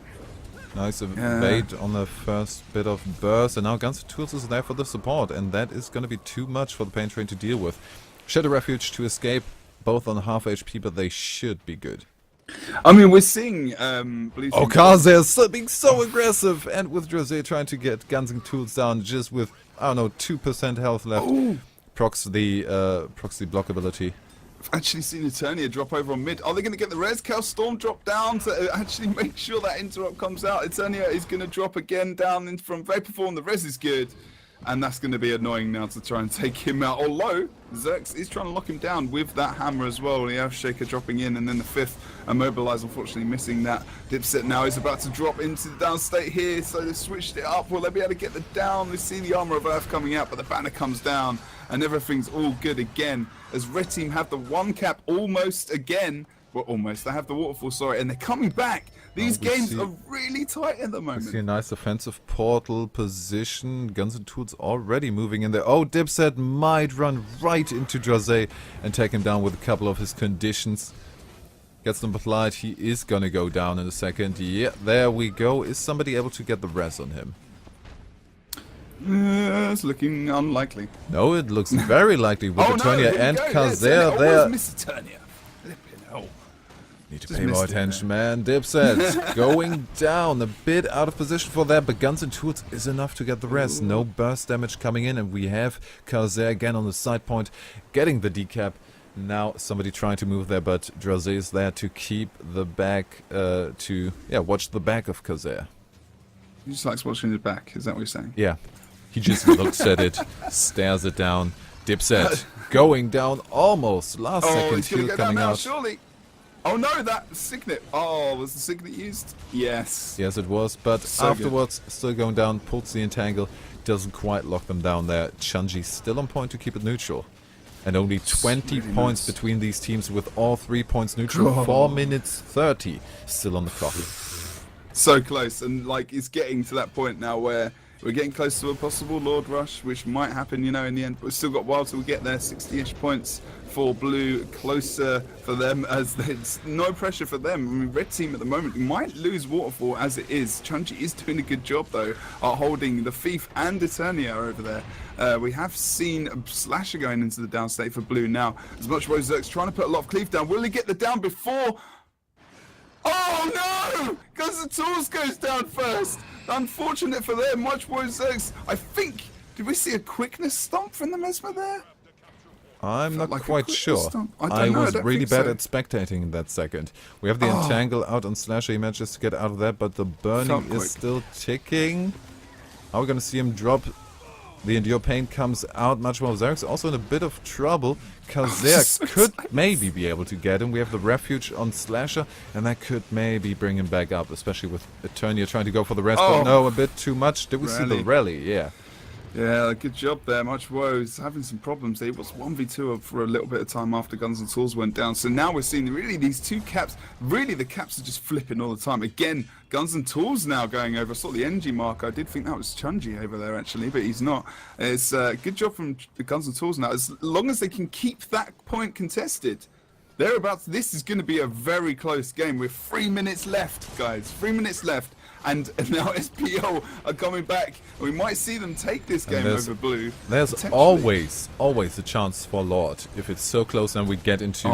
Nice evade on the first bit of burst, and now Guns and Tools is there for the support, and that is going to be too much for the Pain Train to deal with. Shadow Refuge to escape, both on half HP, but they should be good.
I mean, we're seeing Blue
Oh, Kaze is being so aggressive, and with Jose trying to get Guns and Tools down just with, I don't know, 2% health left. Procs the block ability.
I've actually seen Eternia drop over on mid. Are they going to get the res? Cal Storm drop down to actually make sure that interrupt comes out. Eternia is going to drop again down in from Vaporform. The res is good. And that's going to be annoying now to try and take him out. Although, Zerx is trying to lock him down with that hammer as well. The Earthshaker dropping in, and then the 5th Immobilize, unfortunately missing that. Dipset now is about to drop into the down state here, so they switched it up. Will they be able to get the down? We see the Armor of Earth coming out, but the banner comes down, and everything's all good again. As Red Team have the 1 cap almost again. Well, almost. They have the Waterfall, sorry, and they're coming back. These games are really tight at the moment.
We see a nice offensive portal position. Guns and Tools already moving in there. Oh, Dipset might run right into Jose and take him down with a couple of his conditions. Gets them applied. He is gonna go down in a second. Yeah, there we go. Is somebody able to get the res on him?
It's looking unlikely.
No, it looks very likely with Eternia and Kazer there.
Miss Eternia.
Need to pay more attention, man. Dipset going down, a bit out of position for that, but Guns and Tools is enough to get the rest. No burst damage coming in, and we have Kazer again on the side point, getting the decap. Now somebody trying to move there, but Jose is there to keep the back, watch the back of Kazer.
He just likes watching the back, is that what you're saying?
Yeah. He just looks at it, stares it down. Dipset going down almost. Last second heal coming out.
Surely. Oh no, that signet. Oh, was the signet used? Yes.
Yes, it was, but so afterwards, still going down, pulls the entangle, doesn't quite lock them down there. Chunji still on point to keep it neutral. And only 20 really points between these teams with all 3 points neutral. 4 minutes 30 still on the clock.
So close, and like it's getting to that point now where we're getting close to a possible Lord Rush, which might happen, you know, in the end. But we've still got a while till we get there. 60-ish points for Blue, closer for them, as there's no pressure for them. I mean, Red Team at the moment might lose Waterfall as it is. Chunji is doing a good job, though, at holding the Thief and Eternia over there. We have seen Slasher going into the down state for Blue now. As much as Zerk's trying to put a lot of cleave down, will he get the down before? Oh no! Guns and Tools goes down first. Unfortunate for them. Much worse. I think. Did we see a quickness stomp from the Mesmer there?
I'm not quite sure. I was really bad at spectating in that second. We have the entangle out on Slasher. He manages to get out of that, but the burning is still ticking. Are we going to see him drop? The Endure Pain comes out much more. Zerk's also in a bit of trouble. Kazer could maybe be able to get him. We have the Refuge on Slasher, and that could maybe bring him back up, especially with Eternia trying to go for the rest. But no, a bit too much. Did we see the rally? Yeah.
Yeah, good job there. Much woes. Having some problems. He was 1v2 for a little bit of time after Guns and Tools went down. So now we're seeing really these two caps. Really, the caps are just flipping all the time. Again, Guns and Tools now going over. I saw the NG mark. I did think that was Chunji over there, actually, but he's not. It's good job from the Guns and Tools now. As long as they can keep that point contested, thereabouts, this is going to be a very close game. With 3 minutes left, guys. 3 minutes left. And now SPO are coming back. We might see them take this game over Blue.
There's always a chance for Lord if it's so close and we get into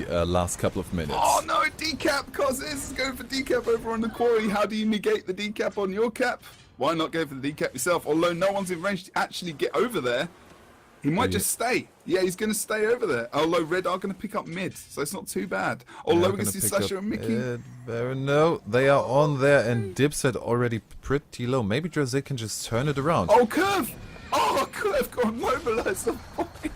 the last couple of minutes. Oh
no, decap! Cosses is going for decap over on the quarry. How do you negate the decap on your cap? Why not go for the decap yourself? Although no one's in range to actually get over there. He might just stay. Yeah, he's going to stay over there. Although Red are going to pick up mid, so it's not too bad. Although we're going to see Slasher and Mickey.
No, they are on there, and Dipset already pretty low. Maybe Jose can just turn it around.
Oh, Curve! Oh, Curve got mobilized the point.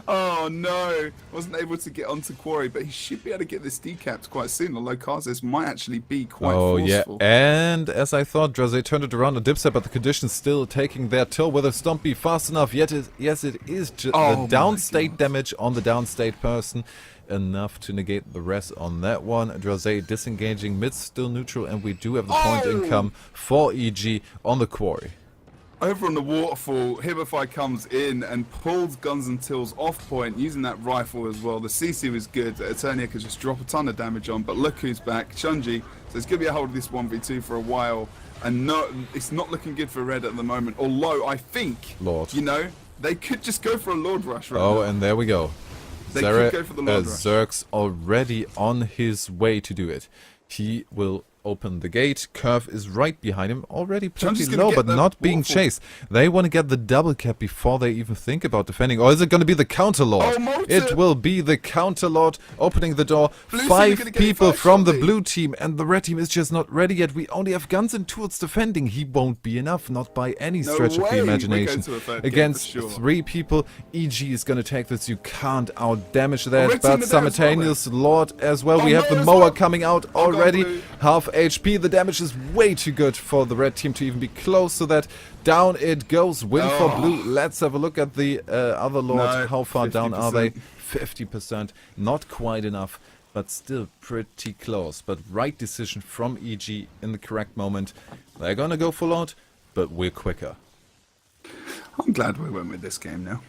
Oh no, wasn't able to get onto Quarry, but he should be able to get this decapped quite soon, although Karzes might actually be quite forceful.
Yeah, and as I thought, Jose turned it around on Dipset, but the conditions still taking their toll. Will the stomp be fast enough? Yes, it is. The downstate damage on the downstate person, enough to negate the rest on that one. Jose disengaging, mid still neutral, and we do have the point income for EG on the Quarry.
Over on the waterfall, Hibify comes in and pulls Guns and Tills off point, using that rifle as well. The CC was good. Eternia could just drop a ton of damage on, but look who's back. Chunji. So it's going to be a hold of this 1v2 for a while. And no, it's not looking good for Red at the moment. Although I think,
Lord.
you know, they could just go for a Lord Rush right now.
Oh, and there we go.
They could go for the Lord Rush.
Zerg's already on his way to do it. He will open the gate. Curve is right behind him, already pretty low, but not being chased. They want to get the double cap before they even think about defending. Or is it going to be the counter lord?
Oh,
it will be the counter lord opening the door. 5 people from the blue team, and the red team is just not ready yet. We only have Guns and Tools defending. He won't be enough, not by any stretch of the imagination. Against 3 people, EG is going to take this. You can't out damage that, but simultaneous lord as well. We have the mower coming out already. Half HP. The damage is way too good for the red team to even be close to that. Down it goes. Win for blue. Let's have a look at the other lords.
No,
how far
50%.
down are they? 50%. Not quite enough, but still pretty close. But right decision from EG in the correct moment. They're gonna go for lord, but we're quicker.
I'm glad we went with this game now.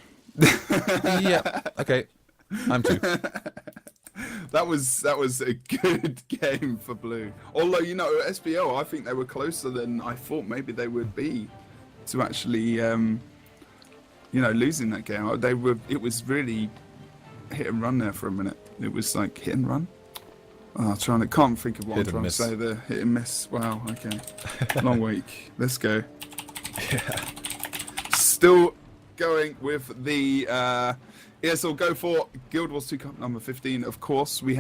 Yeah. Okay. I'm too.
That was a good game for blue. Although, you know, SPL, I think they were closer than I thought maybe they would be to actually, you know, losing that game. It was really hit and run there for a minute. It was like hit and run. Oh, can't think of what I'm trying to say. The hit and miss. Wow. Okay. Long week. Let's go.
Yeah.
Still going with the ESL Go4 Guild Wars 2 Cup number 15. Of course, we're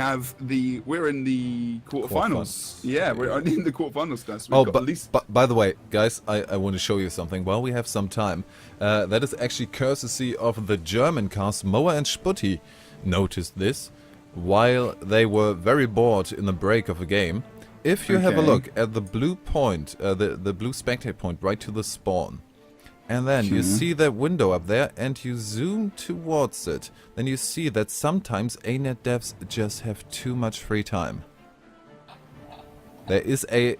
in the quarterfinals. Yeah, we're in the quarterfinals, guys.
But by the way, guys, I want to show you something. While we have some time, that is actually courtesy of the German cast. Moa and Sputti noticed this while they were very bored in the break of a game. If you have a look at the blue point, the blue spectate point right to the spawn, and then you see that window up there and you zoom towards it, then you see that sometimes ANET devs just have too much free time. There is a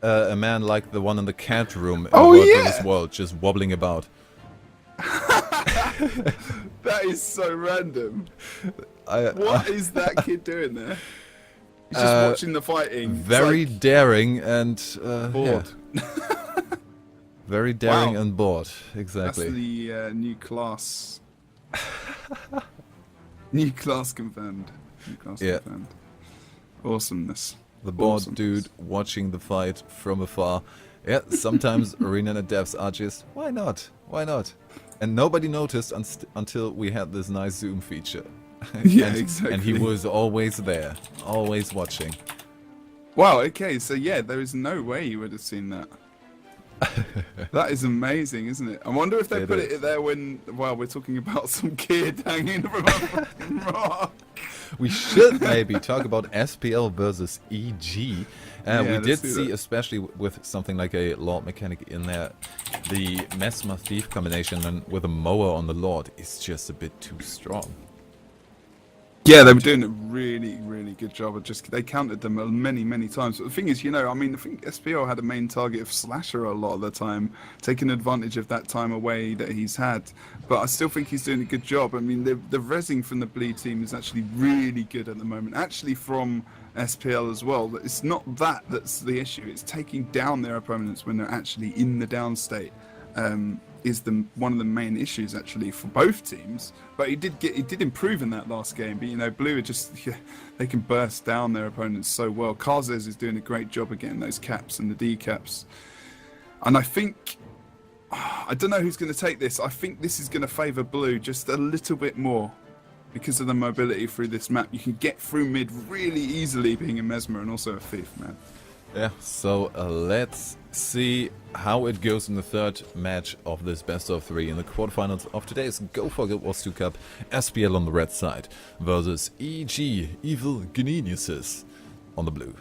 man like the one in the cat room in this world just wobbling about.
That is so random. What is that kid doing there? He's just watching the fighting.
Very daring and
bored.
Yeah. Very daring and bored, exactly.
That's the new class. New class confirmed. New class confirmed. Awesomeness.
The bored dude watching the fight from afar. Yeah, sometimes ArenaNet devs are just, why not? Why not? And nobody noticed until we had this nice zoom feature.
Yeah, exactly.
And he was always there, always watching.
Wow, okay, so yeah, there is no way you would have seen that. That is amazing, isn't it? I wonder if they put it there when, well, we're talking about some kid hanging from a rock.
We should maybe talk about SPL versus EG. We did see, especially with something like a Lord mechanic in there, the Mesmer Thief combination with a mower on the Lord is just a bit too strong.
Yeah, they were doing a really, really good job of they counted them many, many times. But the thing is, you know, I mean, I think SPL had a main target of Slasher a lot of the time, taking advantage of that time away that he's had. But I still think he's doing a good job. I mean, the rezzing from the Bleed team is actually really good at the moment. Actually from SPL as well. It's not that's the issue. It's taking down their opponents when they're actually in the down state. Is one of the main issues actually for both teams, but he did improve in that last game. But you know, Blue are just they can burst down their opponents so well. Karzes is doing a great job of getting those caps and the decaps, and I think I don't know who's going to take this. I think this is going to favour Blue just a little bit more because of the mobility through this map. You can get through mid really easily, being a Mesmer and also a Thief, man. Yeah,
so let's see how it goes in the third match of this best of 3 in the quarterfinals of today's Go4 Guild Wars 2 Cup. SPL on the red side versus EG, Evil Gnuneiuses on the blue.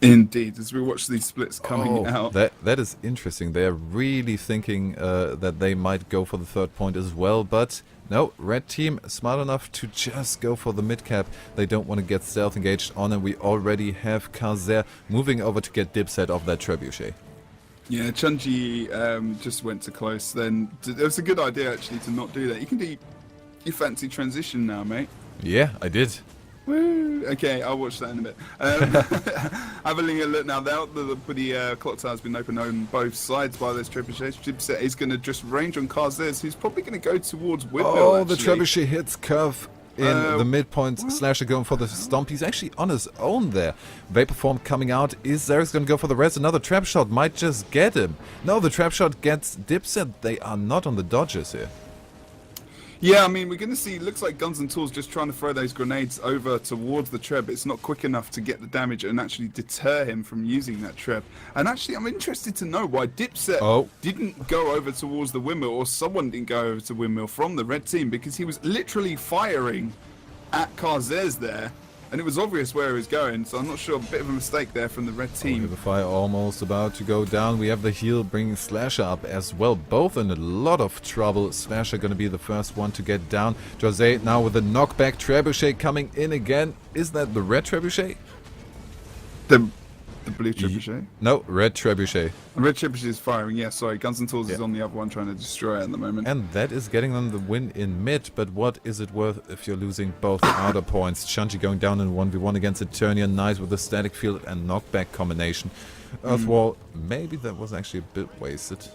Indeed, as we watch these splits coming out.
That is interesting. They're really thinking that they might go for the third point as well, but no, red team smart enough to just go for the mid cap. They don't want to get stealth engaged on, and we already have Kazer moving over to get dipset off that trebuchet.
Yeah, Chunji just went too close. Then it was a good idea actually to not do that. You can do your fancy transition now, mate.
Yeah, I did.
Woo! Okay, I'll watch that in a bit. Having a look now. The clock tower has been opened on both sides by this trebuchet. Chipset is going to just range on Karzez, who's probably going to go towards Windmill.
Oh,
actually.
the trebuchet hits Curve in the midpoint. Slasher going for the stomp. He's actually on his own there. Vapor Form coming out. Is Zerix going to go for the res? Another trap shot might just get him. No, the trap shot gets Dipset. They are not on the dodges here.
Yeah, I mean, we're going to see, looks like Guns and Tools just trying to throw those grenades over towards the Treb. It's not quick enough to get the damage and actually deter him from using that Treb. And actually, I'm interested to know why Dipset didn't go over towards the Windmill, or someone didn't go over to Windmill from the red team, because he was literally firing at Karzez there. And it was obvious where he was going, so I'm not sure. A bit of a mistake there from the red team.
The fire almost about to go down. We have the heal bringing Slasher up as well. Both in a lot of trouble. Slasher going to be the first one to get down. Jose now with the knockback. Trebuchet coming in again. Is that the red Trebuchet?
The blue trebuchet?
No, red trebuchet.
Red trebuchet is firing, yeah, sorry. Guns and Tools is on the other one trying to destroy it at the moment.
And that is getting them the win in mid, but what is it worth if you're losing both outer points? Chunji going down in 1v1 against Eternia, nice with the static field and knockback combination. Earthwall, maybe that was actually a bit wasted.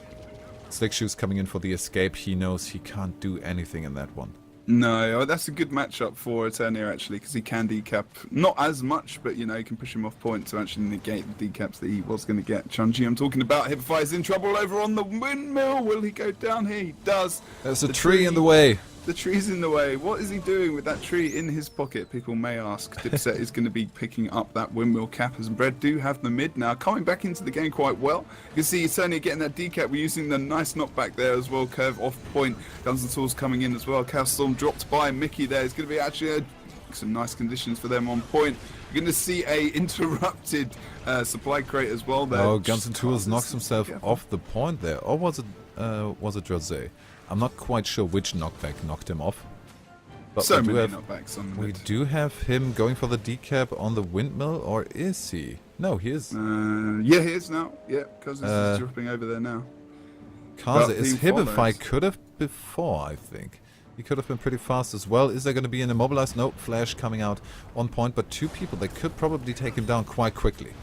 Slick Shoes coming in for the escape, he knows he can't do anything in that one.
No, that's a good matchup for Eternia actually, because he can decap, not as much, but you know, he can push him off point to actually negate the decaps that he was going to get. Chunji, I'm talking about. Hipify is in trouble over on the Windmill. Will he go down here? He does.
There's a tree in the way.
The tree's in the way. What is he doing with that tree in his pocket? People may ask. Dipset is going to be picking up that Windmill cap, as Bread do have the mid now. Coming back into the game quite well. You can see Eternia getting that decap. We're using the nice knockback there as well. Curve off point. Guns and Tools coming in as well. Chaos Storm dropped by Mickey there. It's going to be actually some nice conditions for them on point. You're going to see a interrupted supply crate as well there.
Oh, Guns and Tools knocks himself off the point there. Or was it Jose? I'm not quite sure which knockback knocked him off. But
so many knockbacks on
we do have him going for the decap on the Windmill, or is he? No, he is.
Yeah, he is now. Yeah, because he's dropping over there now.
Kaze is Hibify could have before, I think. He could have been pretty fast as well. Is there going to be an immobilized? No, Flash coming out on point, but two people that could probably take him down quite quickly.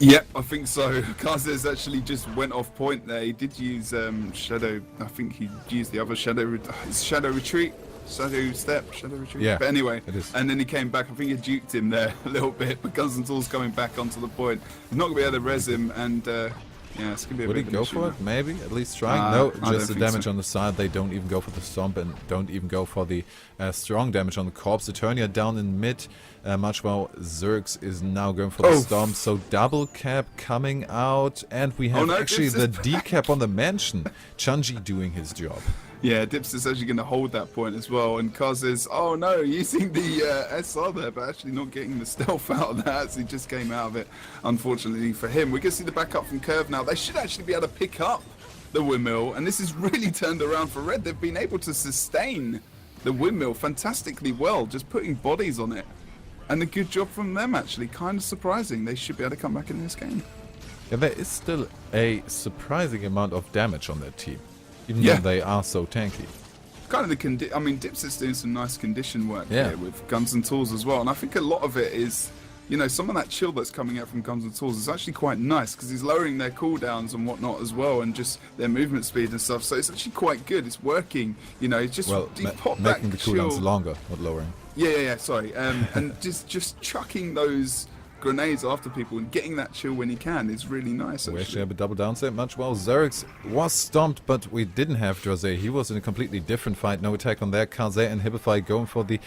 Yep, I think so. Karzez actually just went off point there. He did use Shadow. I think he used the other Shadow Retreat. Shadow Step, Shadow Retreat.
Yeah,
but anyway,
it is.
And then he came back. I think he duped him there a little bit. But Guns and Tools coming back onto the point. He's not going to be able to res him, and yeah, it's going to be a
Would
bit
he go for it? Maybe, at least trying. No, just the damage on the side. They don't even go for the stomp and don't even go for the strong damage on the corpse. Eternia down in mid. Much well, Zerx is now going for the stomp. So double cap coming out. And we have actually the decap on the mansion. Chunji doing his job.
Yeah, Dips is actually going to hold that point as well, and Kaz is, oh no, using the SR there, but actually not getting the stealth out of that, as he just came out of it, unfortunately for him. We can see the backup from Curve now. They should actually be able to pick up the Windmill, and this is really turned around for Red. They've been able to sustain the Windmill fantastically well, just putting bodies on it. And a good job from them, actually. Kind of surprising. They should be able to come back in this game.
Yeah, there is still a surprising amount of damage on their team. Even though they are so tanky.
Kind of the I mean, Dipset's doing some nice condition work here with Guns and Tools as well, and I think a lot of it is, you know, some of that chill that's coming out from Guns and Tools is actually quite nice because he's lowering their cooldowns and whatnot as well, and just their movement speed and stuff. So it's actually quite good. It's working. You know, it's just
making the cooldowns longer, not lowering.
Yeah. Sorry, and just chucking those grenades after people and getting that chill when he can is really nice.
We actually have a double down set much well. Zerix was stomped, but we didn't have Jose. He was in a completely different fight. No attack on there. Kaze and Hibify going for the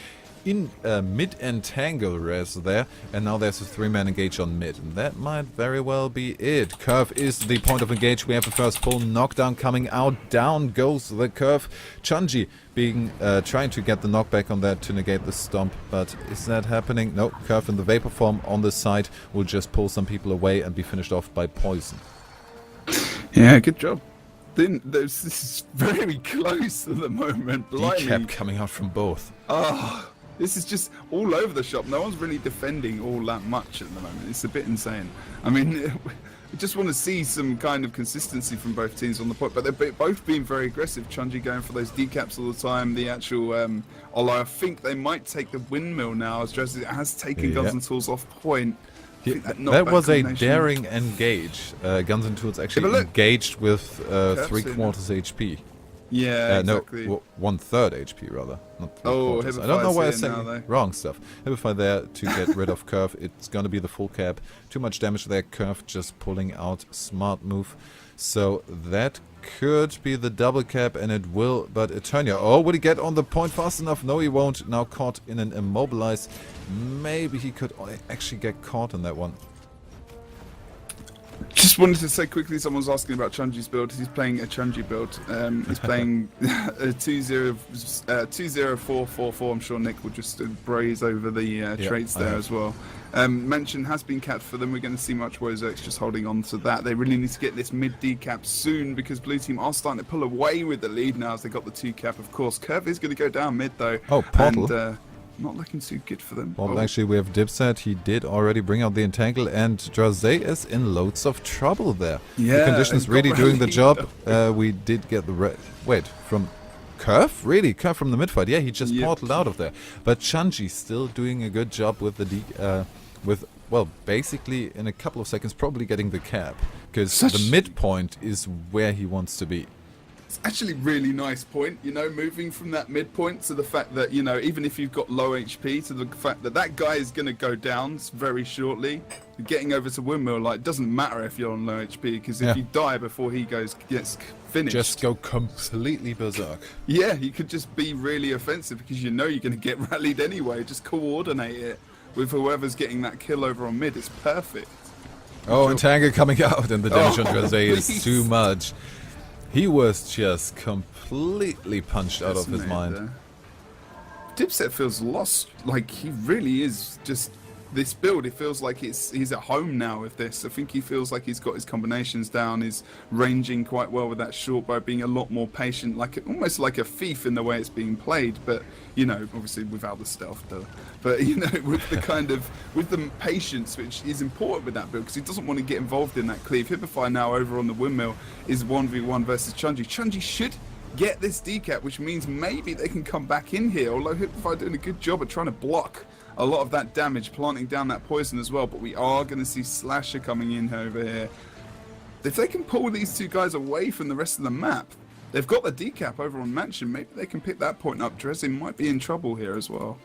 mid-entangle res there, and now there's a 3-man engage on mid, and that might very well be it. Curve is the point of engage. We have the first full knockdown coming out. Down goes the Curve. Chunji being trying to get the knockback on that to negate the stomp, but is that happening? No, Curve in the vapor form on the side will just pull some people away and be finished off by poison.
Yeah, good job. This is very close at the moment.
Decap coming out from both.
Oh, this is just all over the shop. No one's really defending all that much at the moment. It's a bit insane. I mean, We just want to see some kind of consistency from both teams on the point, but they're both being very aggressive. Chunji going for those decaps all the time. The actual, although I think they might take the windmill now, as Dresden has taken Guns and Tools off point.
That was a daring engage. Guns and Tools actually engaged with 3/4 HP.
Yeah, exactly.
No, 1/3 HP rather. Not 3/4. I don't know why I said wrong stuff. Hibify there to get rid of Curve. It's gonna be the full cap. Too much damage there. Curve just pulling out. Smart move. So that could be the double cap, and it will. But Eternia. Oh, will he get on the point fast enough? No, he won't. Now caught in an immobilize. Maybe he could actually get caught in that one.
Just wanted to say quickly, someone's asking about Chunji's build. He's playing a Chunji build. He's playing a 2-0-4-4-4. I'm sure Nick will just braze over the traits there as well. Mention has been capped for them. We're going to see much Wozerk's just holding on to that. They really need to get this mid decap soon because blue team are starting to pull away with the lead now as they got the 2 cap. Of course, Curve is going to go down mid though.
Oh, Portal.
And, not looking too good for them.
Well, actually, we have Dipset. He did already bring out the Entangle, and Drazé is in loads of trouble there.
Yeah,
the conditions really doing the job. We did get the wait from Curve? Really? Curve from the mid-fight? Yeah, he just portaled out of there. But Chunji still doing a good job with the well, basically in a couple of seconds, probably getting the cap because the midpoint is where he wants to be.
It's actually really nice point, you know, moving from that midpoint to the fact that, you know, even if you've got low HP, to the fact that that guy is going to go down very shortly. Getting over to Windmill, like, doesn't matter if you're on low HP, because if you die before he gets finished.
Just go completely berserk.
Yeah, you could just be really offensive because you know you're going to get rallied anyway. Just coordinate it with whoever's getting that kill over on mid. It's perfect.
Oh, and Tanga coming out, and the damage on Drazé is too much. He was just completely punched out of his mind.
Dipset feels lost. Like, he really is just... This build, it feels like he's at home now with this. I think he feels like he's got his combinations down. He's ranging quite well with that short bow, being a lot more patient, like almost like a thief in the way it's being played. But, you know, obviously without the stealth, though. But, you know, with the kind of, with the patience, which is important with that build, because he doesn't want to get involved in that cleave. Hibify now over on the Windmill is 1v1 versus Chunji. Chunji should get this decap, which means maybe they can come back in here, although Hibify doing a good job of trying to block a lot of that damage, planting down that poison as well. But we are going to see Slasher coming in over here. If they can pull these two guys away from the rest of the map, they've got the decap over on Mansion. Maybe they can pick that point up. Dresden might be in trouble here as well.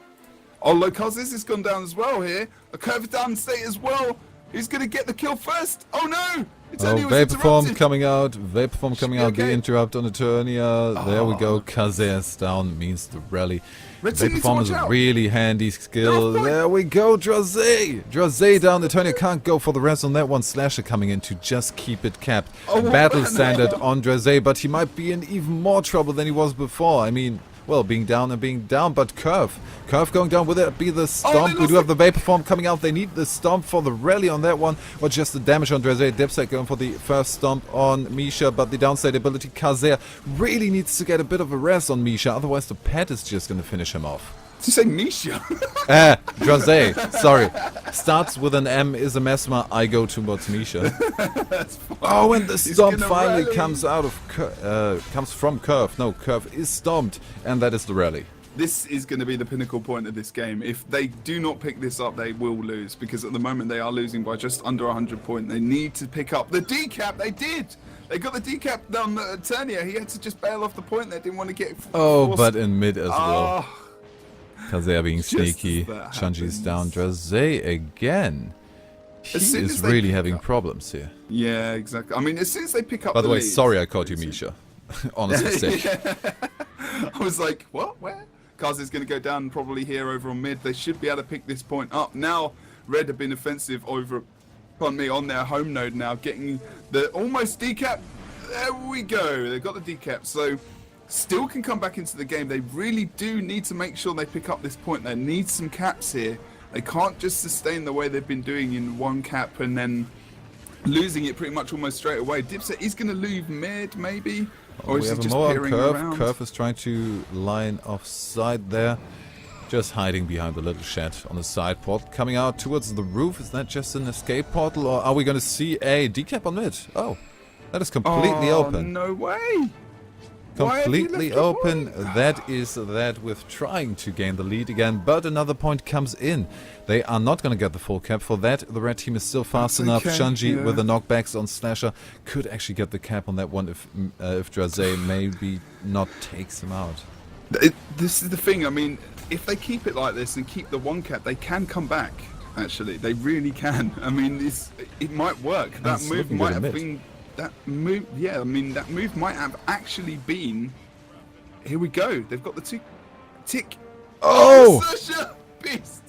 Oh, Locuzes has gone down as well here. A curve down state as well. Who's going to get the kill first? Oh no!
Vaporform coming out. Vaporform coming out. The interrupt on Eternia. There we go. Kaze's down means the rally. Vaporform is a really handy skill. There we go. Drazé. Drazé down. Eternia can't go for the rest on that one. Slasher coming in to just keep it capped. Battle standard on Drazé, but he might be in even more trouble than he was before. I mean, well, being down and being down, but Curve going down. Will it be the Stomp? We do have the Vaporform coming out. They need the Stomp for the rally on that one, or just the damage on Drazé. Dipset going for the first Stomp on Misha, but the downside ability, Kazer, really needs to get a bit of a rest on Misha, otherwise the pet is just going to finish him off.
Did you say Misha?
Drazé, sorry. Starts with an M, is a Mesmer, I go towards Misha.
That's fine.
Oh, and the Stomp finally comes out of comes from Curve. No, Curve is stomped, and that is the rally.
This is going to be the pinnacle point of this game. If they do not pick this up, they will lose, because at the moment they are losing by just under 100 points. They need to pick up the decap. They did. They got the decap down the Eternia. He had to just bail off the point. They didn't want to get forced.
But in mid as well. Kazer being sneaky. Chunji's down. Drazé again. He is really having problems here.
Yeah, exactly. I mean, as soon as they pick up
By the way, sorry I called you Misha. Honest mistake.
I was like, what? Where? Kaz's going to go down probably here over on mid. They should be able to pick this point up. Now, Red have been offensive over, on their home node now, getting the almost decap. There we go. They've got the decap. So, still can come back into the game. They really do need to make sure they pick up this point. They need some caps here. They can't just sustain the way they've been doing in one cap and then losing it pretty much almost straight away. Dipset is going to lose mid, maybe. Or
we
is
have
he just
more
peering
Curve.
around?
Curve is trying to line offside there. just hiding behind the little shed on the side port. Coming out towards the roof. Is that just an escape portal, or are we going to see a decap on mid? Oh, that is completely open.
No way!
Completely open. That is that with trying to gain the lead again, but another point comes in. They are not going to get the full cap. For that, the red team is still fast enough. Shanji with the knockbacks on Slasher could actually get the cap on that one if Draze maybe not takes him out.
This is the thing. I mean, if they keep it like this and keep the 1 cap, they can come back. Actually, they really can. I mean, it might work. That move might have been. That move, yeah, I mean, that move might have actually been... Here we go. They've got the 2 tick.
Oh!
Sasha! Beast!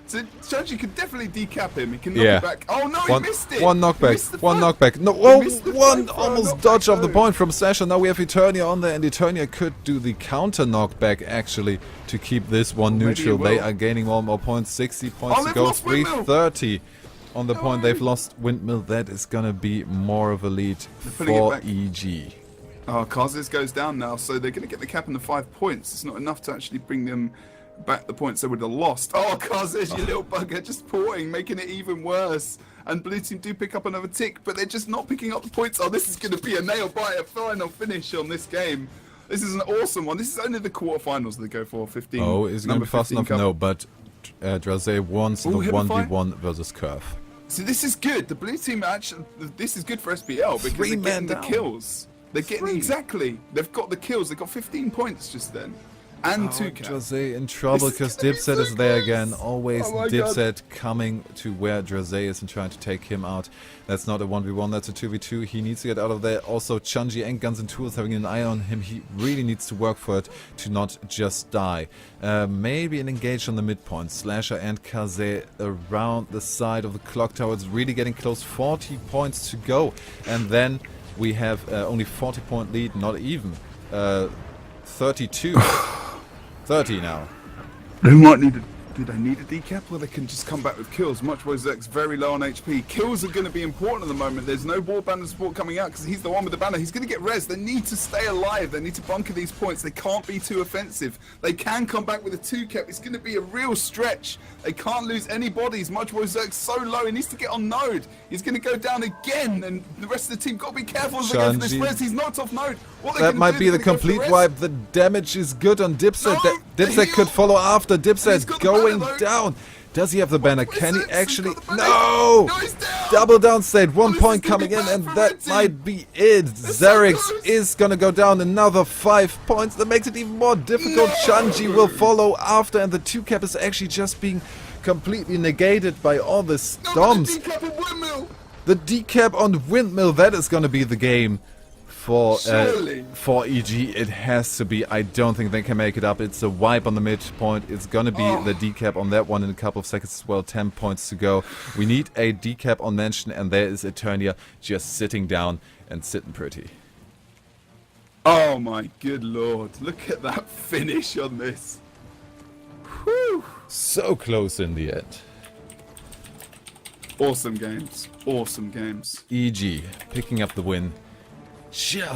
So Shanji could definitely decap him. He can knock it back. Oh no, he missed it!
One knockback. One knockback. No, one almost dodge of the point from Sasha. Now we have Eternia on there, and Eternia could do the counter knockback actually to keep this one neutral. They are gaining more points. 60 points to go. 330. On the point they've lost Windmill, that is gonna be more of a lead for EG.
Oh, Kazis goes down now, so they're gonna get the cap on the 5 points. It's not enough to actually bring them back the points they would have lost. Oh, Kazis, you little bugger, just porting, making it even worse. And blue team do pick up another tick, but they're just not picking up the points. Oh, this is gonna be a nail-biter final finish on this game. This is an awesome one. This is only the quarterfinals they go for 15.
Oh, is it gonna be fast enough? No, but Draze wants the 1v1 versus Curve.
So this is good. The blue team actually, this is good for SPL because they're getting the kills. They're getting exactly. They've got the kills. They've got 15 points just then, and 2 caps.
Draze in trouble because Dipset is there again. Always Dipset coming to where Draze is and trying to take him out. That's not a 1v1. That's a 2v2. He needs to get out of there. Also, Chunji and Guns and Tools having an eye on him. He really needs to work for it to not just die. Maybe an engage on the midpoint. Slasher and Kaze around the side of the clock tower. It's really getting close. 40 points to go. And then we have only 40-point lead. Not even. 32. 30 now.
They might need do they need a decap, or they can just come back with kills? Muchboy Zek's very low on HP. Kills are going to be important at the moment. There's no wall banner support coming out because he's the one with the banner. He's going to get res. They need to stay alive. They need to bunker these points. They can't be too offensive. They can come back with a 2 cap. It's going to be a real stretch. They can't lose any bodies. Muchboy Zek's so low. He needs to get on node. He's going to go down again, and the rest of the team got to be careful as they go for this res. He's knocked off node.
That might be the complete wipe. The damage is good on Dipset.
No,
Dipset could follow after. Dipset going down. Does he have the banner? Can he actually? No! Double down state. 1 point coming in, and that might be it. Zarix is going to go down another 5 points. That makes it even more difficult. Chanji will follow after, and the 2 cap is actually just being completely negated by all the storms. The decap on Windmill, that is going to be the game. For EG, it has to be. I don't think they can make it up. It's a wipe on the midpoint. It's gonna be the decap on that one in a couple of seconds as well. 10 points to go. We need a decap on Mansion, and there is Eternia just sitting down and sitting pretty.
Oh my good lord. Look at that finish on this. Whew.
So close in the end.
Awesome games. Awesome games.
EG picking up the win. Just